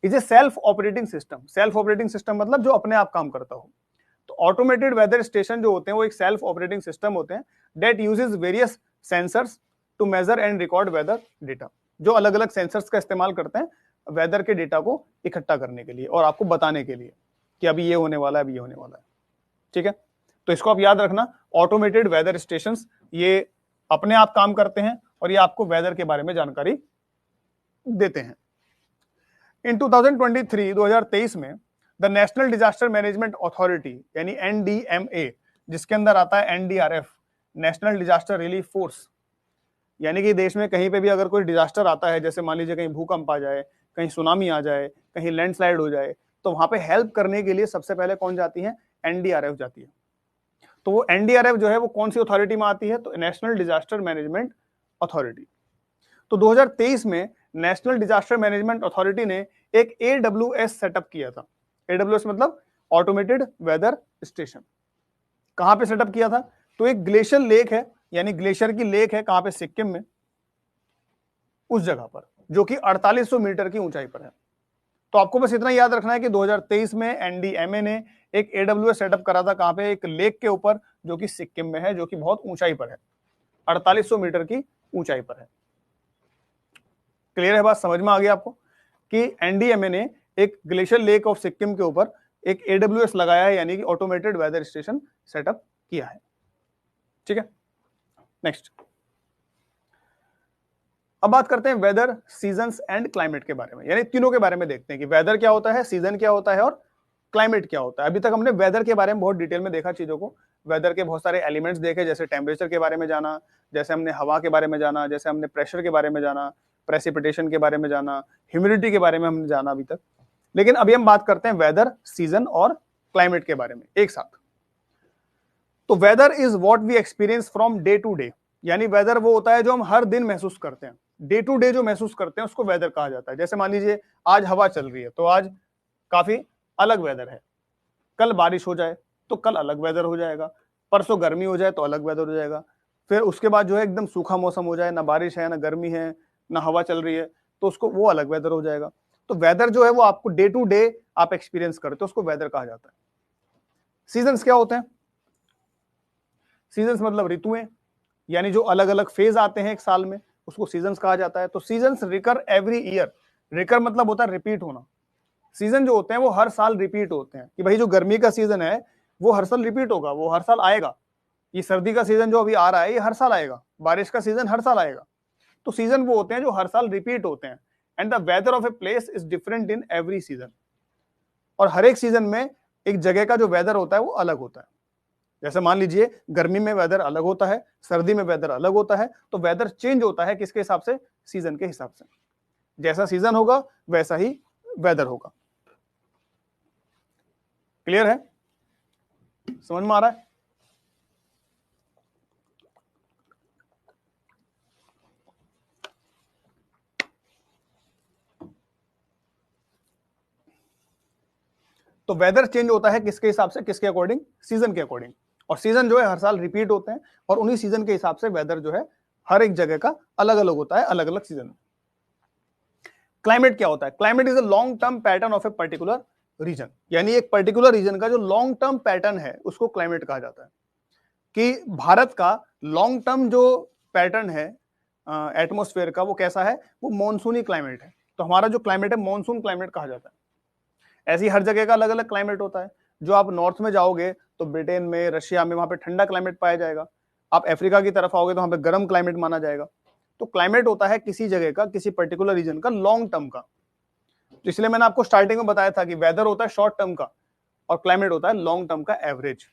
[SPEAKER 1] Is a self operating system. Self operating system मतलब जो अपने आप काम करता हो। तो ऑटोमेटेड वेदर स्टेशन जो होते हैं वो एक सेल्फ ऑपरेटिंग सिस्टम होते हैं that uses various sensors to measure and record weather data, जो अलग अलग सेंसर्स का इस्तेमाल करते हैं वेदर के डेटा को इकट्ठा करने के लिए और आपको बताने के लिए कि अभी ये होने वाला है, अभी ये होने वाला है। ठीक है, तो इसको आप याद रखना, ऑटोमेटेड वेदर स्टेशंस ये अपने आप काम करते हैं और ये आपको वेदर के बारे में जानकारी देते हैं। इन 2023 में the national disaster management authority यानी NDMA, जिसके अंदर आता है NDRF, national disaster relief force, यानी कि देश में कहीं पे भी अगर कोई डिजास्टर आता है, जैसे मान लीजिए कहीं भूकंप आ जाए, कहीं सुनामी आ जाए, कहीं लैंडस्लाइड हो जाए, तो वहां पे हेल्प करने के लिए सबसे पहले कौन जाती है? NDRF जाती है। तो वो NDRF जो है वो कौन सी अथॉरिटी में आती है? तो नेशनल डिजास्टर मैनेजमेंट अथॉरिटी। तो 2023 में नेशनल डिजास्टर मैनेजमेंट अथॉरिटी ने एक AWS सेटअप किया था। AWS मतलब ऑटोमेटेड वेदर स्टेशन। कहां पे सेटअप किया था? तो एक ग्लेशियर लेक है, यानी ग्लेशियर की लेक है, कहां पे? सिक्किम में, उस जगह पर, जो कि 4800 मीटर की ऊंचाई पर है। तो आपको बस इतना याद रखना है कि 2023 में NDMA ने एक AWS सेटअप करा था, कहां पे? एक लेक के ऊपर, जो कि सिक्किम में है, जो कि बहुत ऊंचाई पर है, 4800 मीटर की ऊंचाई पर है। क्लियर है बात? समझ में आ गया आपको कि NDMA ने एक ग्लेशियर लेक ऑफ सिक्किम के ऊपर एक AWS लगाया है, यानी कि ऑटोमेटेड वेदर स्टेशन सेटअप किया है। ठीक है, नेक्स्ट। अब बात करते हैं वेदर, सीजन्स एंड क्लाइमेट के बारे में, यानी तीनों के बारे में देखते हैं कि वेदर क्या होता है, सीजन क्या होता है और क्लाइमेट क्या होता है। अभी तक हमने वेदर के बारे में बहुत डिटेल में देखा चीजों को, वेदर के बहुत सारे एलिमेंट्स देखे, जैसे टेम्परेचर के बारे में जाना, जैसे हमने हवा के बारे में जाना, जैसे हमने प्रेशर के बारे में जाना, प्रेसिपिटेशन के बारे में जाना, ह्यूमिडिटी के बारे में हमने जाना अभी तक। लेकिन अभी हम बात करते हैं वेदर, सीजन और क्लाइमेट के बारे में एक साथ। तो weather is what we experience from day to day, यानी वेदर वो होता है जो हम हर दिन महसूस करते हैं, डे टू डे जो महसूस करते हैं उसको वेदर कहा जाता है। जैसे मान लीजिए आज हवा चल रही है तो आज काफी अलग वेदर है, कल बारिश हो जाए तो कल अलग वेदर हो जाएगा, परसों गर्मी हो जाए तो अलग वेदर हो जाएगा, फिर उसके बाद जो है एकदम सूखा मौसम हो जाए, ना बारिश है ना गर्मी है ना हवा चल रही है, तो उसको वो अलग वेदर हो जाएगा। तो वेदर जो है वो आपको डे टू डे आप एक्सपीरियंस करते हो, उसको वेदर कहा जाता है। सीजन्स क्या होते हैं? सीजन्स मतलब ऋतुएं, यानी जो अलग अलग फेज आते हैं एक साल में, उसको सीजन्स कहा जाता है। तो seasons recur every year, recur मतलब होता है रिपीट होना। सीजन जो होते हैं वो हर साल रिपीट होते हैं, कि भाई जो गर्मी का सीजन है वो हर साल रिपीट होगा, वो हर साल आएगा। ये सर्दी का सीजन जो अभी आ रहा है ये हर साल आएगा, बारिश का सीजन हर साल आएगा। तो सीजन वो होते हैं जो हर साल रिपीट होते हैं। And the weather of a place is different in every season, और हर एक सीजन में एक जगह का जो वेदर होता है वो अलग होता है। जैसे मान लीजिए गर्मी में वेदर अलग होता है, सर्दी में वेदर अलग होता है, तो वेदर चेंज होता है किसके हिसाब से? सीजन के हिसाब से। जैसा सीजन होगा वैसा ही वेदर होगा। क्लियर है? समझ में आ रहा है? तो वेदर चेंज होता है किसके हिसाब से? किसके अकॉर्डिंग? सीजन के अकॉर्डिंग। और सीजन जो है हर साल रिपीट होते हैं, और उन्हीं सीजन के हिसाब से वेदर जो है हर एक जगह का अलग अलग होता है, अलग अलग सीजन में। क्लाइमेट क्या होता है? Climate is a long term pattern of a particular region, यानी एक पर्टिकुलर रीजन का जो लॉन्ग टर्म पैटर्न है उसको क्लाइमेट कहा जाता है। कि भारत का लॉन्ग टर्म जो पैटर्न है एटमॉस्फेयर का वो कैसा है? वो मॉनसूनी क्लाइमेट है। तो हमारा जो क्लाइमेट है मॉनसून क्लाइमेट कहा जाता है। ऐसी हर जगह का अलग अलग क्लाइमेट होता है। जो आप नॉर्थ में जाओगे तो ब्रिटेन में, रशिया में, वहां पे ठंडा क्लाइमेट पाया जाएगा। आप अफ्रीका की तरफ आओगे तो वहां पे गर्म क्लाइमेट माना जाएगा। तो क्लाइमेट होता है किसी जगह का, किसी पर्टिकुलर रीजन का लॉन्ग टर्म का। तो इसलिए मैंने आपको स्टार्टिंग में बताया था कि वेदर होता है शॉर्ट टर्म का और क्लाइमेट होता है लॉन्ग टर्म का एवरेज।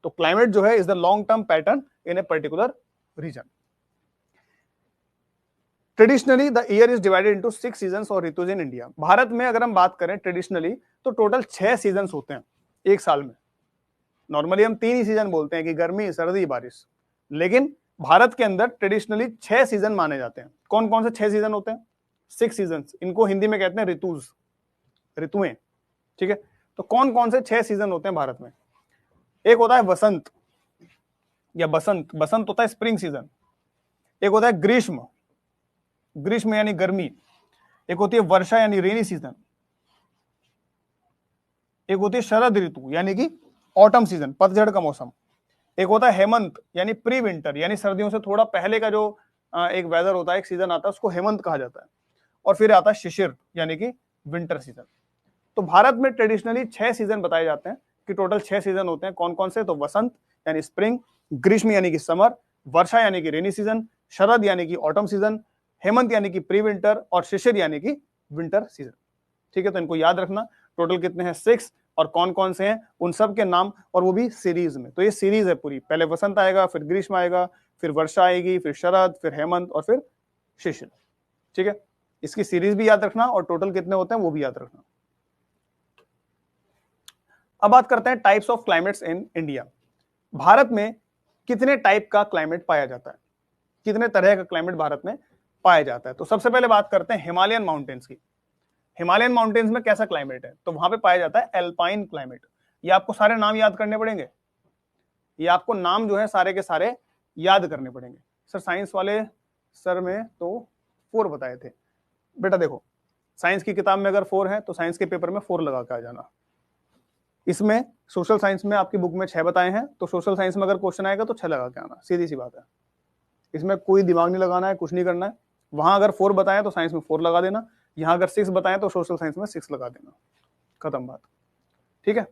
[SPEAKER 1] तो क्लाइमेट जो है is the long term pattern in a particular region. Traditionally the year is divided into 6 seasons और ऋतुज इन इंडिया। भारत में अगर हम बात करें ट्रेडिशनली तो टोटल 6 सीजन्स होते हैं एक साल में। नॉर्मली हम 3 ही सीजन बोलते हैं कि गर्मी, सर्दी, बारिश, लेकिन भारत के अंदर ट्रेडिशनली 6 सीजन माने जाते हैं। कौन कौन से 6 सीजन होते हैं? 6 सीजन्स। इनको हिंदी में कहते हैं ऋतुज, ऋतुएं। ठीक है, तो कौन कौन से 6 सीजन होते हैं भारत में? एक होता है वसंत या बसंत, बसंत होता है स्प्रिंग सीजन। एक होता है ग्रीष्म, ग्रीष्म यानी गर्मी। एक होती है वर्षा यानी रेनी सीजन। एक होती है शरद ऋतु यानी कि ऑटम सीजन, पतझड़ का मौसम। एक होता है हेमंत यानी प्री विंटर, यानी सर्दियों से थोड़ा पहले का जो एक वेदर होता है, एक सीजन आता है, उसको हेमंत कहा जाता है। और फिर आता है शिशिर यानी कि विंटर सीजन। तो भारत में ट्रेडिशनली 6 सीजन बताए जाते हैं कि टोटल 6 सीजन होते हैं। कौन कौन से? तो वसंत यानी स्प्रिंग, ग्रीष्म यानी कि समर, वर्षा यानी कि रेनी सीजन, शरद यानी कि ऑटम सीजन, हेमंत यानी कि प्री विंटर, और शिशिर यानी कि विंटर सीजन। ठीक है, तो इनको याद रखना। टोटल कितने हैं? 6। और कौन कौन से हैं उन सब के नाम, और वो भी सीरीज में। तो ये सीरीज है पूरी। पहले वसंत आएगा, फिर ग्रीष्म आएगा, फिर वर्षा आएगी, फिर शरद, फिर हेमंत, और फिर शिशिर। ठीक है, इसकी सीरीज भी याद रखना और टोटल कितने होते हैं वो भी याद रखना। अब बात करते हैं types of climates in India. Bharat में कितने टाइप का क्लाइमेट पाया जाता है? कितने तरह का क्लाइमेट भारत में पाया जाता है? तो सबसे पहले बात करते हैं हिमालयन माउंटेन्स की। हिमालयन माउंटेन्स में कैसा क्लाइमेट है? तो वहां पे पाया जाता है एल्पाइन क्लाइमेट। ये आपको सारे नाम याद करने पड़ेंगे। ये आपको नाम जो है सारे के सारे याद करने पड़ेंगे। सर साइंस वाले सर में तो 4 बताए थे। बेटा देखो, साइंस की किताब में अगर 4 है तो साइंस के पेपर में 4 लगा के आ जाना। इसमें सोशल साइंस में आपकी बुक में 6 बताए हैं, तो सोशल साइंस में अगर क्वेश्चन आएगा तो 6 लगा के आना। सीधी सी बात है, इसमें कोई दिमाग नहीं लगाना है, कुछ नहीं करना है। वहां अगर 4 बताए तो साइंस में 4 लगा देना, यहां अगर 6 बताए तो सोशल साइंस में 6 लगा देना। खत्म बात। ठीक है,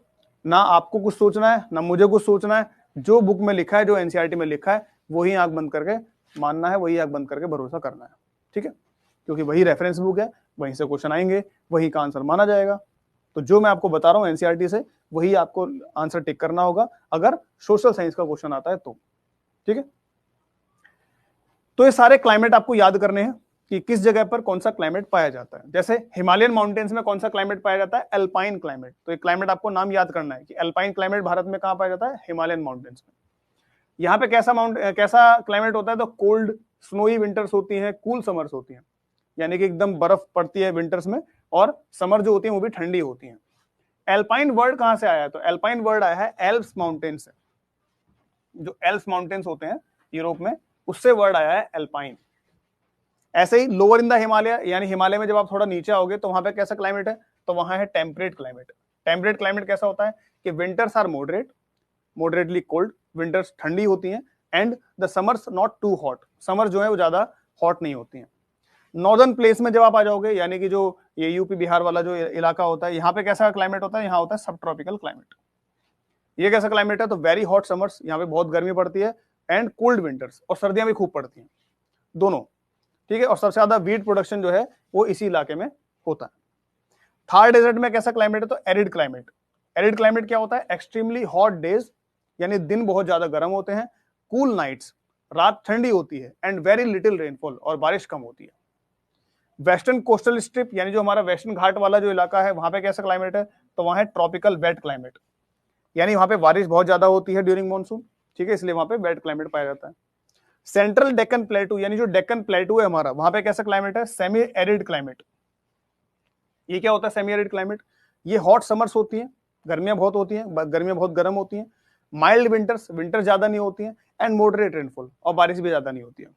[SPEAKER 1] ना आपको कुछ सोचना है ना मुझे कुछ सोचना है। जो बुक में लिखा है, जो एनसीईआरटी में लिखा है, वही आंख बंद करके मानना है, वही आंख बंद करके भरोसा करना है। ठीक है, क्योंकि वही रेफरेंस बुक है, वहीं से क्वेश्चन आएंगे, वही का आंसर माना जाएगा। तो जो मैं आपको बता रहा हूं एनसीईआरटी से, वही आपको आंसर टिक करना होगा अगर सोशल साइंस का क्वेश्चन आता है तो। ठीक है, तो ये सारे क्लाइमेट आपको याद करने हैं कि किस जगह पर कौन सा क्लाइमेट पाया जाता है। जैसे हिमालयन माउंटेन्स में कौन सा क्लाइमेट पाया जाता है? Alpine climate. तो ये क्लाइमेट आपको नाम याद करना है कि एल्पाइन क्लाइमेट भारत में कहां पाया जाता है? हिमालयन माउंटेन्स में। यहाँ पे कैसा क्लाइमेट होता है? तो कोल्ड स्नोई विंटर्स होती हैं, कूल समर्स होती हैं, यानी कि एकदम बर्फ पड़ती है विंटर्स में, और समर जो होती है वो भी ठंडी होती है। एल्पाइन वर्ड कहां से आया है? तो एल्पाइन वर्ड आया है एल्प्स माउंटेन से। जो एल्प्स माउंटेन्स होते हैं यूरोप में, उससे वर्ड आया है एल्पाइन। ऐसे ही लोअर इन द हिमालय, यानी हिमालय में जब आप थोड़ा नीचे आओगे तो वहां पे कैसा क्लाइमेट है? तो वहां है टेम्परेट क्लाइमेट। टेम्परेट क्लाइमेट कैसा होता है कि winters are moderately cold, winters ठंडी होती हैं, and the summers not too hot, summer जो है वो ज्यादा हॉट नहीं होती हैं। नॉर्दर्न प्लेस में जब आप आ जाओगे, यानी कि जो ये यूपी बिहार वाला जो इलाका होता है, यहाँ पे कैसा क्लाइमेट होता है? यहाँ होता है सब ट्रॉपिकल क्लाइमेट। ये कैसा क्लाइमेट है? तो वेरी हॉट समर्स, यहाँ पे बहुत गर्मी पड़ती है, एंड कोल्ड विंटर्स, और सर्दियां भी खूब पड़ती हैं दोनों, ठीक है। और सबसे ज्यादा वीट प्रोडक्शन जो है वो इसी इलाके में होता है। थार डेजर्ट में कैसा क्लाइमेट है? तो एरिड क्लाइमेट। एरिड क्लाइमेट क्या होता है? एक्सट्रीमली हॉट डेज, यानी दिन बहुत ज्यादा गर्म होते हैं, कूल नाइट्स, रात ठंडी होती है, एंड वेरी लिटिल रेनफॉल, और बारिश कम होती है। वेस्टर्न कोस्टल स्ट्रिप, यानी जो हमारा वेस्टर्न घाट वाला जो इलाका है, वहां पे कैसा क्लाइमेट है? तो वहां है ट्रॉपिकल वेट क्लाइमेट, यानी वहां पे बारिश बहुत ज्यादा होती है ड्यूरिंग मॉनसून, ठीक है, इसलिए वहां पे वेट क्लाइमेट पाया जाता है। सेंट्रल डेक्कन प्लेटू, यानी जो डेक्कन प्लेटू है हमारा, वहां पे कैसा क्लाइमेट है? Semi arid climate. ये क्या होता है सेमी एरिड क्लाइमेट? ये हॉट समर्स होती हैं, गर्मियां बहुत होती हैं, गर्मियां बहुत गर्म होती हैं, माइल्ड विंटर्स, विंटर ज्यादा नहीं होती हैं, एंड मॉडरेट रेनफॉल, और बारिश भी ज्यादा नहीं होती है।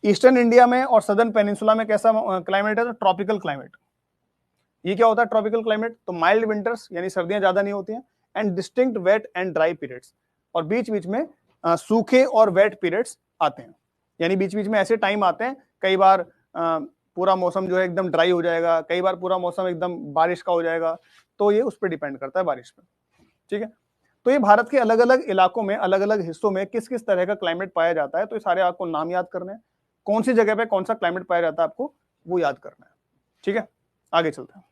[SPEAKER 1] ईस्टर्न इंडिया में और सदर्न पेनिनसुला में कैसा क्लाइमेट है? तो ट्रॉपिकल क्लाइमेट। ये क्या होता है ट्रॉपिकल क्लाइमेट? तो माइल्ड विंटर्स, यानी सर्दियां ज्यादा नहीं होती हैं, and distinct wet and dry periods, और बीच बीच में सूखे और वेट पीरियड्स आते हैं, यानी बीच बीच में ऐसे टाइम आते हैं, कई बार पूरा मौसम जो है एकदम ड्राई हो जाएगा, कई बार पूरा मौसम एकदम बारिश का हो जाएगा, तो ये उस पर डिपेंड करता है, बारिश पे, ठीक है। तो ये भारत के अलग अलग इलाकों में, अलग अलग हिस्सों में किस किस तरह का क्लाइमेट पाया जाता है, तो ये सारे आपको नाम याद करने हैं, कौन सी जगह पे कौन सा क्लाइमेट पाया जाता है आपको वो याद करना है, ठीक है। आगे चलते हैं।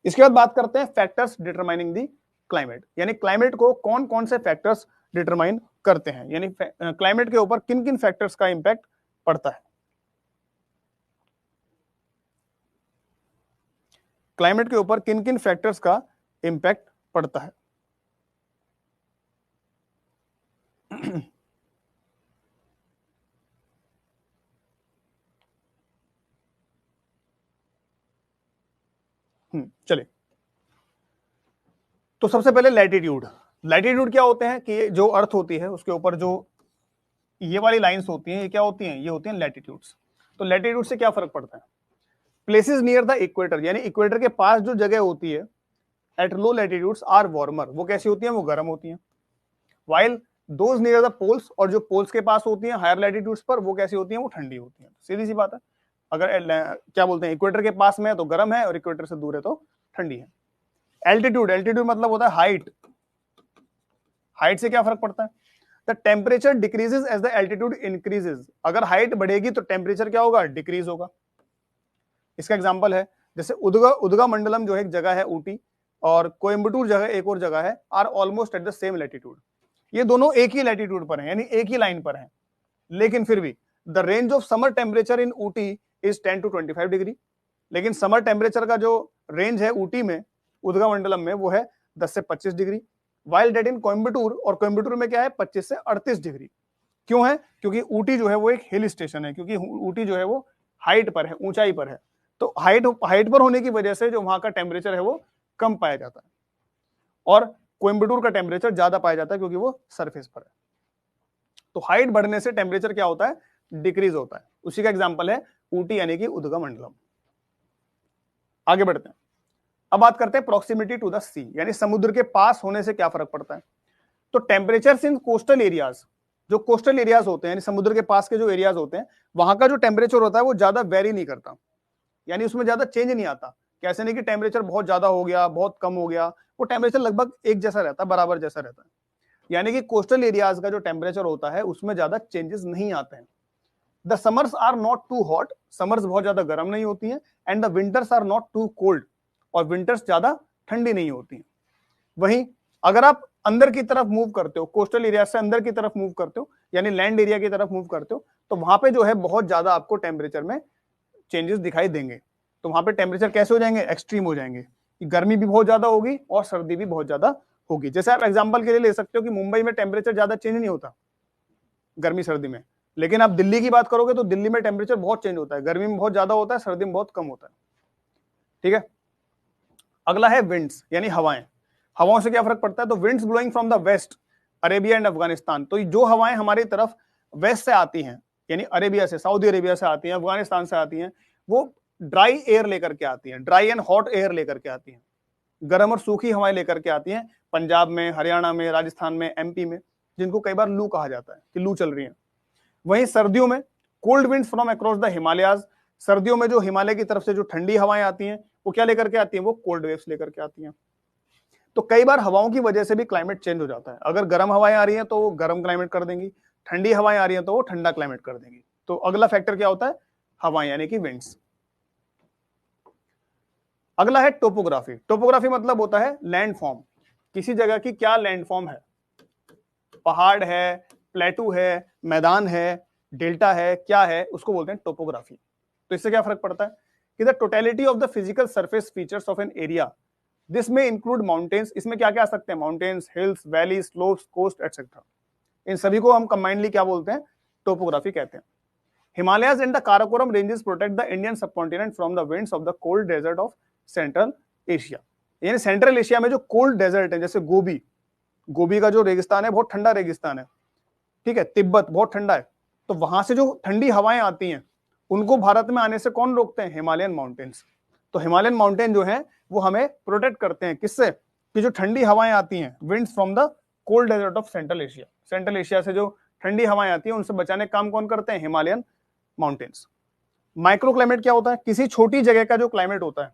[SPEAKER 1] इसके बाद बात करते हैं फैक्टर्स डिटरमाइनिंग दी क्लाइमेट, यानी क्लाइमेट को कौन कौन से फैक्टर्स डिटरमाइन करते हैं, यानी क्लाइमेट के ऊपर किन किन फैक्टर्स का इंपैक्ट पड़ता है। क्लाइमेट के ऊपर किन किन फैक्टर्स का इंपैक्ट पड़ता है। चलिए, तो सबसे पहले लैटिट्यूड। लैटिट्यूड क्या होते हैं कि जो अर्थ होती है उसके ऊपर जो ये वाली लाइंस होती हैं, ये क्या होती हैं? ये होती हैं लैटिट्यूड्स। तो लैटिट्यूड से क्या फर्क पड़ता है? प्लेसेस नियर द इक्वेटर, यानी इक्वेटर के पास जो जगह होती है at low latitudes are warmer, वो कैसी होती हैं? वो गर्म होती हैं। While those near the poles, और जो पोल्स के पास होती हैं हायर लैटिट्यूड्स पर, वो कैसी होती हैं? वो ठंडी होती हैं। सीधी सी बात है, अगर क्या बोलते हैं इक्वेटर के पास में है तो गर्म है, और इक्वेटर से दूर है तो ठंडी है। एल्टीट्यूड, एल्टीट्यूड मतलब होता है हाइट। हाइट से क्या फर्क पड़ता है? The temperature decreases as the altitude increases, अगर हाइट बढ़ेगी तो टेम्परेचर क्या होगा? डिक्रीज होगा। इसका एग्जांपल है जैसे उदगा मंडलम जो है एक जगह है ऊटी, और कोयम्बटूर जगह एक और जगह है, are almost at the same latitude. ये दोनों एक ही लैटिट्यूड पर हैं, यानी एक ही लाइन पर हैं, लेकिन फिर भी the range of summer temperature in Ooty is 10 to 25 degree. लेकिन समर टेम्परेचर का जो रेंज है ऊटी में, उदगा मंडलम में, वो है 10 से 25 डिग्री। वाइल डेट इन कोयम्बटूर, और कोयम्बटूर में क्या है? 25 से 38 डिग्री। क्यों है? क्योंकि ऊटी जो है वो एक हिल स्टेशन है, क्योंकि ऊटी जो है वो हाइट पर है, ऊंचाई पर है, तो हाइट पर होने की वजह से जो वहां का टेम्परेचर है वो कम पाया जाता है, और कोयम्बटूर का टेम्परेचर ज्यादा पाया जाता है क्योंकि वो सरफेस पर है। तो हाइट बढ़ने से टेम्परेचर क्या होता है? डिक्रीज होता है। उसी का एग्जांपल है ऊटी यानी कि उदगा मंडलम। आगे बढ़ते हैं, अब बात करते हैं प्रॉक्सिमिटी टू द सी, यानी समुद्र के पास होने से क्या फर्क पड़ता है। तो टेम्परेचर इन कोस्टल एरियाज, जो कोस्टल एरियाज होते हैं यानी समुद्र के पास के जो एरियाज होते हैं, वहां का जो टेम्परेचर होता है वो ज्यादा वेरी नहीं करता, यानी उसमें ज्यादा चेंज नहीं आता। कैसे नहीं कि टेम्परेचर बहुत ज्यादा हो गया, बहुत कम हो गया, वो टेम्परेचर लगभग एक जैसा रहता है, बराबर जैसा रहता है। यानी कि कोस्टल एरियाज का जो टेम्परेचर होता है उसमें ज्यादा चेंजेस नहीं आते हैं। The summers are not too hot, summers बहुत ज्यादा गर्म नहीं होती हैं, and the winters are not too cold, और विंटर्स ज्यादा ठंडी नहीं होती हैं। वहीं अगर आप अंदर की तरफ मूव करते हो, कोस्टल एरिया से अंदर की तरफ मूव करते हो, यानी लैंड एरिया की तरफ मूव करते हो, तो वहां पे जो है बहुत ज्यादा आपको टेम्परेचर में चेंजेस दिखाई देंगे। तो वहां पे टेम्परेचर कैसे हो जाएंगे? एक्सट्रीम हो जाएंगे, गर्मी भी बहुत ज्यादा होगी और सर्दी भी बहुत ज्यादा होगी। जैसे आप एग्जांपल के लिए ले सकते हो कि मुंबई में टेम्परेचर ज्यादा चेंज नहीं होता गर्मी सर्दी में, लेकिन आप दिल्ली की बात करोगे तो दिल्ली में टेम्परेचर बहुत चेंज होता है, गर्मी में बहुत ज्यादा होता है, सर्दी में बहुत कम होता है, ठीक है। अगला है विंड्स, यानी हवाएं। हवाओं से क्या फर्क पड़ता है? तो winds blowing from the west, Arabia and Afghanistan, तो जो हवाएं हमारी तरफ वेस्ट से आती हैं, यानी अरेबिया से, सऊदी अरेबिया से आती हैं, अफगानिस्तान से आती हैं, वो ड्राई एयर लेकर के आती हैं, ड्राई एंड हॉट एयर लेकर के आती हैं, गर्म और सूखी हवाएं लेकर के आती हैं, पंजाब में, हरियाणा में, राजस्थान में, एमपी में, जिनको कई बार लू कहा जाता है कि लू चल रही है। वहीं सर्दियों में cold winds from across the Himalayas, सर्दियों में जो हिमालय की तरफ से जो ठंडी हवाएं आती हैं वो क्या लेकर के आती हैं? वो कोल्ड वेव्स लेकर के आती हैं। तो कई बार हवाओं की वजह से भी क्लाइमेट चेंज हो जाता है। अगर गर्म हवाएं आ रही हैं तो वो गर्म क्लाइमेट कर देंगी, ठंडी हवाएं आ रही हैं तो वो ठंडा क्लाइमेट कर देंगी। तो अगला फैक्टर क्या होता है? हवाएं यानी कि विंड्स। अगला है टोपोग्राफी। टोपोग्राफी मतलब होता है लैंडफॉर्म, किसी जगह की क्या लैंडफॉर्म है, पहाड़ है, प्लेटू है, मैदान है, डेल्टा है, क्या है, उसको बोलते हैं टोपोग्राफी। तो इससे क्या फर्क पड़ता है कि the totality of the physical surface features of an area, this में इंक्लूड माउंटेन्स, इसमें क्या क्या आ सकते हैं, mountains, hills, valley, slopes, coast etcetera, इन सभी को हम कंबाइंडली क्या बोलते हैं, टोपोग्राफी कहते हैं। Himalayas and the Karakoram ranges protect the Indian subcontinent from the winds of the cold desert of Central Asia. यानी सेंट्रल एशिया में जो कोल्ड डेजर्ट है, जैसे गोबी, गोबी का जो रेगिस्तान है बहुत ठंडा रेगिस्तान है, ठीक है, तिब्बत बहुत ठंडा है, तो वहां से जो ठंडी हवाएं आती हैं उनको भारत में आने से कौन रोकते हैं, हिमालयन माउंटेन्स। तो हिमालयन माउंटेन जो है वो हमें प्रोटेक्ट करते हैं, किससे, कि जो ठंडी हवाएं आती हैं, winds from the cold desert of Central Asia, Central Asia से जो ठंडी हवाएं आती हैं उनसे बचाने का काम कौन करते हैं, हिमालयन माउंटेन्स। माइक्रो क्लाइमेट क्या होता है, किसी छोटी जगह का जो क्लाइमेट होता है,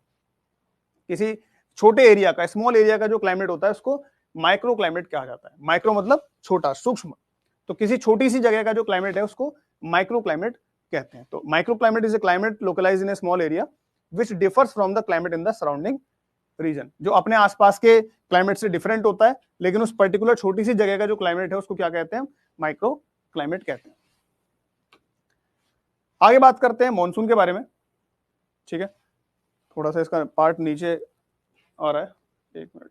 [SPEAKER 1] किसी छोटे एरिया का, स्मॉल एरिया का जो क्लाइमेट होता है उसको माइक्रो क्लाइमेट कहा जाता है। माइक्रो मतलब छोटा, सूक्ष्म, तो किसी छोटी सी जगह का जो क्लाइमेट है उसको माइक्रो क्लाइमेट कहते हैं। तो micro climate is a climate localised in a small area which differs from the climate in the surrounding region, जो अपने आसपास के क्लाइमेट से डिफरेंट होता है, लेकिन उस पर्टिकुलर छोटी सी जगह का जो क्लाइमेट है उसको क्या कहते हैं, माइक्रो क्लाइमेट कहते हैं। आगे बात करते हैं मॉनसून के बारे में, ठीक है, थोड़ा सा इसका पार्ट नीचे आ रहा है, एक मिनट।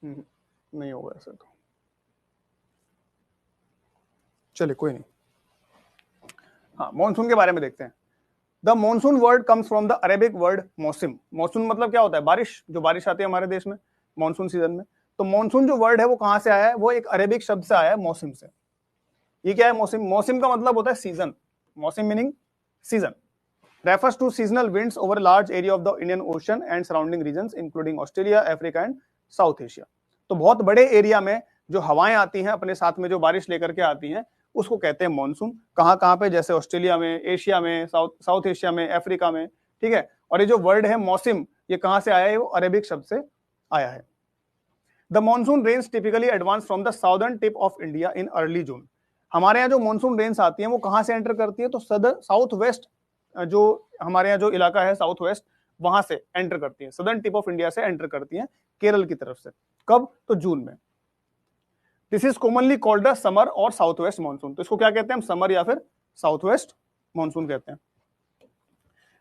[SPEAKER 1] नहीं होगा ऐसे तो, चलिए कोई नहीं। हाँ, मॉनसून के बारे में देखते हैं। The monsoon word comes from the Arabic word मौसम। मौसम मतलब क्या होता है, बारिश, जो बारिश आती है हमारे देश में मॉनसून सीजन में। तो मॉनसून जो वर्ड है वो कहां से आया है, वो एक अरेबिक शब्द से आया है, मौसम से। ये क्या है, मौसम, मौसम का मतलब होता है सीजन, मौसम meaning season, refers to seasonal winds over a large area of the Indian Ocean and surrounding regions including Australia, Africa and South Asia। तो बहुत बड़े एरिया में जो हवाएं आती हैं अपने साथ में, जो बारिश लेकर के आती हैं, उसको कहते हैं मॉनसून। कहां कहां पे, जैसे ऑस्ट्रेलिया में, एशिया में, साउथ एशिया में, अफ्रीका में, ठीक है। और ये जो वर्ड है मौसम, ये कहां से आया है, वो अरेबिक शब्द से आया है। The monsoon rains typically advance from the southern tip of India in early June. हमारे यहाँ जो मॉनसून रेन्स आती हैं वो कहां से एंटर करती है, तो साउथ वेस्ट, जो हमारे यहाँ जो इलाका है साउथ वेस्ट, वहां से एंटर करती है, सदर्न टिप ऑफ इंडिया से एंटर करती है केरल की तरफ से। कब, तो जून में। This is commonly called the summer और साउथ वेस्ट मानसून। तो इसको क्या कहते हैं हम, समर या फिर साउथ वेस्ट मानसून कहते हैं।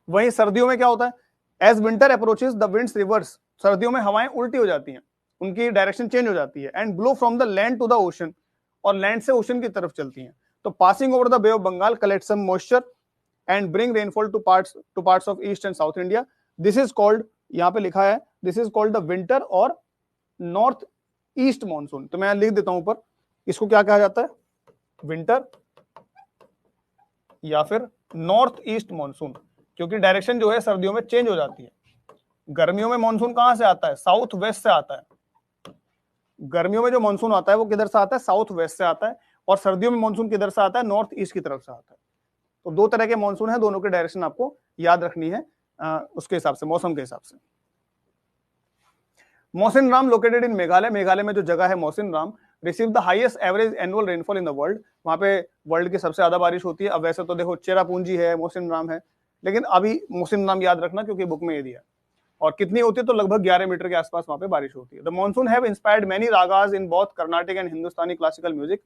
[SPEAKER 1] वहीं सर्दियों में क्या होता है, as winter approaches the winds reverse. सर्दियों में हवाएं उल्टी हो जाती हैं, उनकी डायरेक्शन चेंज हो जाती है, and blow from the land to the ocean, और लैंड से ओशन की तरफ चलती हैं। तो passing over the bay of Bengal collect some moisture and bring rainfall to parts of east and south India. This is called, यहाँ पे लिखा है, this is called the winter और north east monsoon। तो मैं लिख देता हूं ऊपर, इसको क्या कहा जाता है, विंटर या फिर नॉर्थ ईस्ट मानसून, क्योंकि डायरेक्शन जो है सर्दियों में चेंज हो जाती है। गर्मियों में मानसून कहां से आता है, साउथ वेस्ट से आता है। गर्मियों में जो मानसून आता है वो किधर से आता है, साउथ वेस्ट से आता है, और सर्दियों में मानसून किधर से आता है, नॉर्थ ईस्ट की तरफ से आता है। तो दो तरह के मॉनसून है, दोनों की डायरेक्शन आपको याद रखनी है उसके हिसाब से, मौसम के हिसाब से। Mawsynram located in Meghalaya. Meghalaya में जो जगह है Mawsynram, receive the highest average annual rainfall in the world. वहां पे वर्ल्ड की सबसे ज्यादा बारिश होती है। अब वैसे तो देखो चेरापूंजी है, मौसिन राम है, लेकिन अभी मौसिन राम याद रखना क्योंकि बुक में ये दिया। और कितनी होती है, तो लगभग 11 मीटर के आसपास वहां पे बारिश होती है। The monsoon have inspired many ragas in both Carnatic and Hindustani classical music.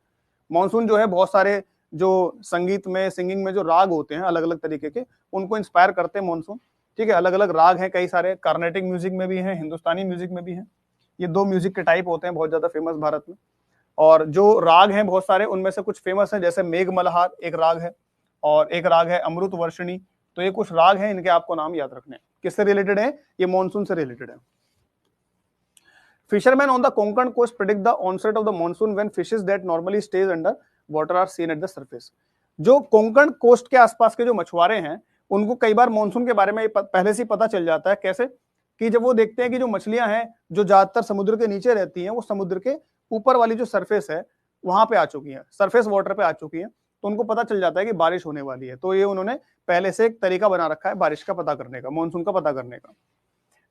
[SPEAKER 1] Monsoon जो है बहुत सारे जो संगीत में, सिंगिंग में जो राग होते हैं अलग अलग तरीके के, उनको इंस्पायर करते हैं मॉनसून, ठीक है। अलग अलग राग हैं कई सारे, कार्नेटिक म्यूजिक में भी हैं, हिंदुस्तानी म्यूजिक में भी हैं। ये दो म्यूजिक के टाइप होते हैं बहुत ज्यादा फेमस भारत में। और जो राग हैं बहुत सारे, उनमें से कुछ फेमस हैं, जैसे मेघ मल्हार एक राग है, और एक राग है अमृत वर्षिणी। तो ये कुछ राग हैं, इनके आपको नाम याद रखने हैं। किससे रिलेटेड है, ये मॉनसून से रिलेटेड है। Fishermen on the Konkan coast predict the onset of the monsoon when fishes that normally stays under water are seen at the surface। जो कोंकण कोस्ट के आसपास के जो मछुआरे हैं, उनको कई बार मॉनसून के बारे में पहले से पता चल जाता है। कैसे, कि जब वो देखते हैं कि जो मछलियां हैं जो ज्यादातर समुद्र के नीचे रहती हैं, वो समुद्र के ऊपर वाली जो सरफेस है वहां पे आ चुकी है, सरफेस वाटर पे आ चुकी है। तो उनको पता चल जाता है कि बारिश होने वाली है। तो ये उन्होंने पहले से एक तरीका बना रखा है बारिश का पता करने का, मानसून का पता करने का।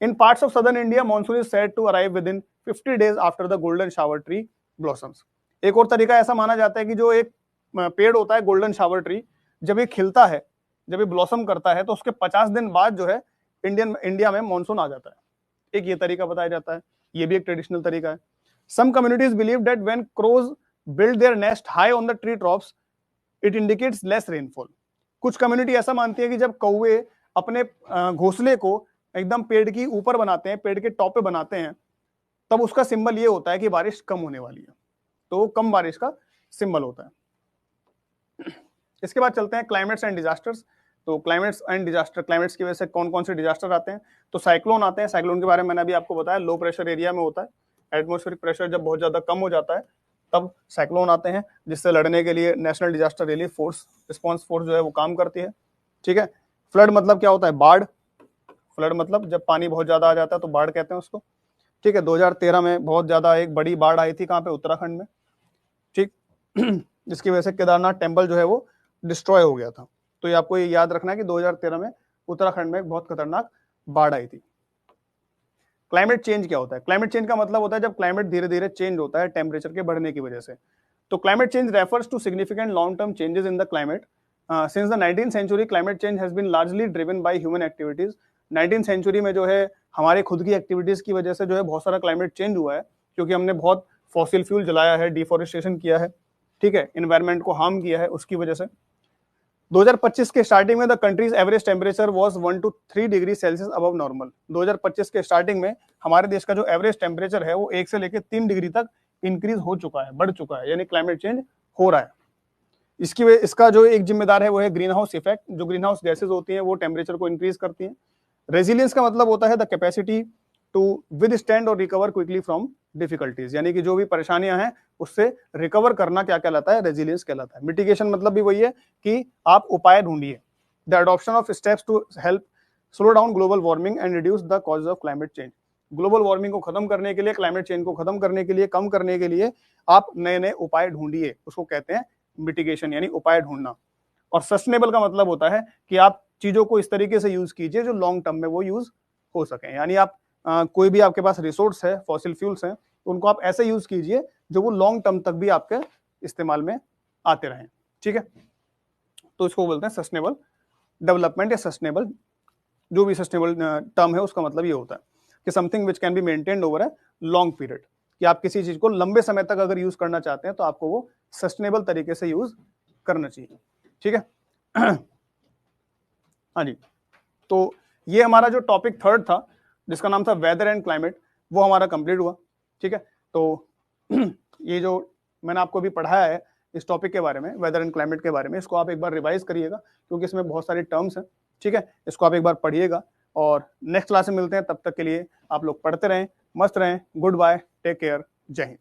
[SPEAKER 1] In parts of southern India monsoon is said to arrive within 50 days after the golden shower tree blossoms. एक और तरीका ऐसा माना जाता है कि जो एक पेड़ होता है गोल्डन शावर ट्री, जब ये खिलता है, जब ये ब्लॉसम करता है, तो उसके 50 दिन बाद जो है इंडिया में मानसून आ जाता है। एक ये तरीका बताया जाता है, ये भी एक ट्रेडिशनल तरीका है। Some communities believe that when crows build their nest high on the tree tops it indicates less rainfall. कुछ कम्युनिटी ऐसा मानती है कि जब कौवे अपने घोंसले को एकदम पेड़ की ऊपर बनाते हैं, पेड़ के टॉप पे बनाते हैं, तब उसका सिंबल ये होता है कि बारिश कम होने वाली है, तो कम बारिश का सिंबल होता है। इसके बाद चलते हैं क्लाइमेट्स एंड डिजास्टर्स। तो क्लाइमेट्स एंड डिजास्टर, क्लाइमेट्स की वजह से कौन कौन से डिजास्टर आते हैं? तो साइक्लोन आते हैं। साइक्लोन के बारे में मैंने अभी आपको बताया, लो प्रेशर एरिया में होता है। एटमॉस्फेरिक प्रेशर जब बहुत ज्यादा कम हो जाता है तब साइक्लोन आते हैं, जिससे लड़ने के लिए national disaster relief force, response force जो है वो काम करती है। ठीक है। फ्लड मतलब क्या होता है? बाढ़। फ्लड मतलब जब पानी बहुत ज्यादा आ जाता है तो बाढ़ कहते हैं उसको। ठीक है। 2013 में बहुत ज्यादा एक बड़ी बाढ़ आई थी, कहाँ पे? उत्तराखंड में। ठीक। जिसकी वजह से केदारनाथ टेम्पल जो है वो डिस्ट्रॉय हो गया था। तो ये आपको ये याद रखना है कि 2013 में उत्तराखंड में एक बहुत खतरनाक बाढ़ आई थी। क्लाइमेट चेंज क्या होता है? क्लाइमेट चेंज का मतलब होता है जब क्लाइमेट धीरे धीरे चेंज होता है टेम्परेचर के बढ़ने की वजह से। तो climate change refers to significant long term changes in the climate. Since the 19th century climate change has been largely driven by human activities. 19th century में जो है हमारे खुद की एक्टिविटीज की वजह से जो है बहुत सारा क्लाइमेट चेंज हुआ है, क्योंकि हमने बहुत फॉसिल फ्यूल जलाया है, डिफॉरेस्टेशन किया है, ठीक है, एनवायरमेंट को हार्म किया है, उसकी वजह से। 2025 के स्टार्टिंग में the countries average temperature was 1 to 3 degree Celsius above normal. 2025 के स्टार्टिंग में हमारे देश का जो एवरेज टेम्परेचर है वो 1 से लेकर 3 डिग्री तक इंक्रीज हो चुका है, बढ़ चुका है, यानी क्लाइमेट चेंज हो रहा है। इसका जो एक जिम्मेदार है वो है ग्रीन हाउस इफेक्ट। जो ग्रीन हाउस गैसेज होती हैं वो टेम्परेचर को इंक्रीज करती हैं। रेजिलियंस का मतलब होता है द कैपेसिटी टू विदस्टैंड और रिकवर क्विकली फ्रॉम डिफिकल्टीज, यानी कि जो भी परेशानियां हैं उससे रिकवर करना क्या कहलाता है? रेजिलियंस कहलाता है। मिटिगेशन मतलब भी वही है कि आप उपाय ढूंढिए। The adoption of steps to help slow down global warming and reduce the cause of climate change. Global warming को खत्म करने के लिए, क्लाइमेट चेंज को खत्म करने के लिए, कम करने के लिए आप नए नए उपाय ढूंढिए, उसको कहते हैं मिटिगेशन, यानी उपाय ढूंढना। और सस्टेनेबल का मतलब होता है कि आप चीजों को इस तरीके से यूज कीजिए जो लॉन्ग टर्म में वो यूज हो सके, यानी आप कोई भी आपके पास रिसोर्स है, फॉसिल फ्यूल्स हैं, उनको आप ऐसे यूज कीजिए जो वो लॉन्ग टर्म तक भी आपके इस्तेमाल में आते रहें। ठीक है। तो इसको बोलते हैं सस्टेनेबल डेवलपमेंट या सस्टेनेबल, जो भी सस्टेनेबल टर्म है उसका मतलब ये होता है कि something which can be maintained over a long period, कि आप किसी चीज को लंबे समय तक अगर यूज करना चाहते हैं तो आपको वो सस्टेनेबल तरीके से यूज करना चाहिए। ठीक है। हाँ जी। तो ये हमारा जो टॉपिक थर्ड था जिसका नाम था वेदर एंड क्लाइमेट, वो हमारा कंप्लीट हुआ। ठीक है। तो ये जो मैंने आपको अभी पढ़ाया है इस टॉपिक के बारे में, वेदर एंड क्लाइमेट के बारे में, इसको आप एक बार रिवाइज करिएगा क्योंकि इसमें बहुत सारे टर्म्स हैं। ठीक है। इसको आप एक बार पढ़िएगा और नेक्स्ट क्लास में मिलते हैं। तब तक के लिए आप लोग पढ़ते रहें, मस्त रहें। गुड बाय, टेक केयर, जय हिंद।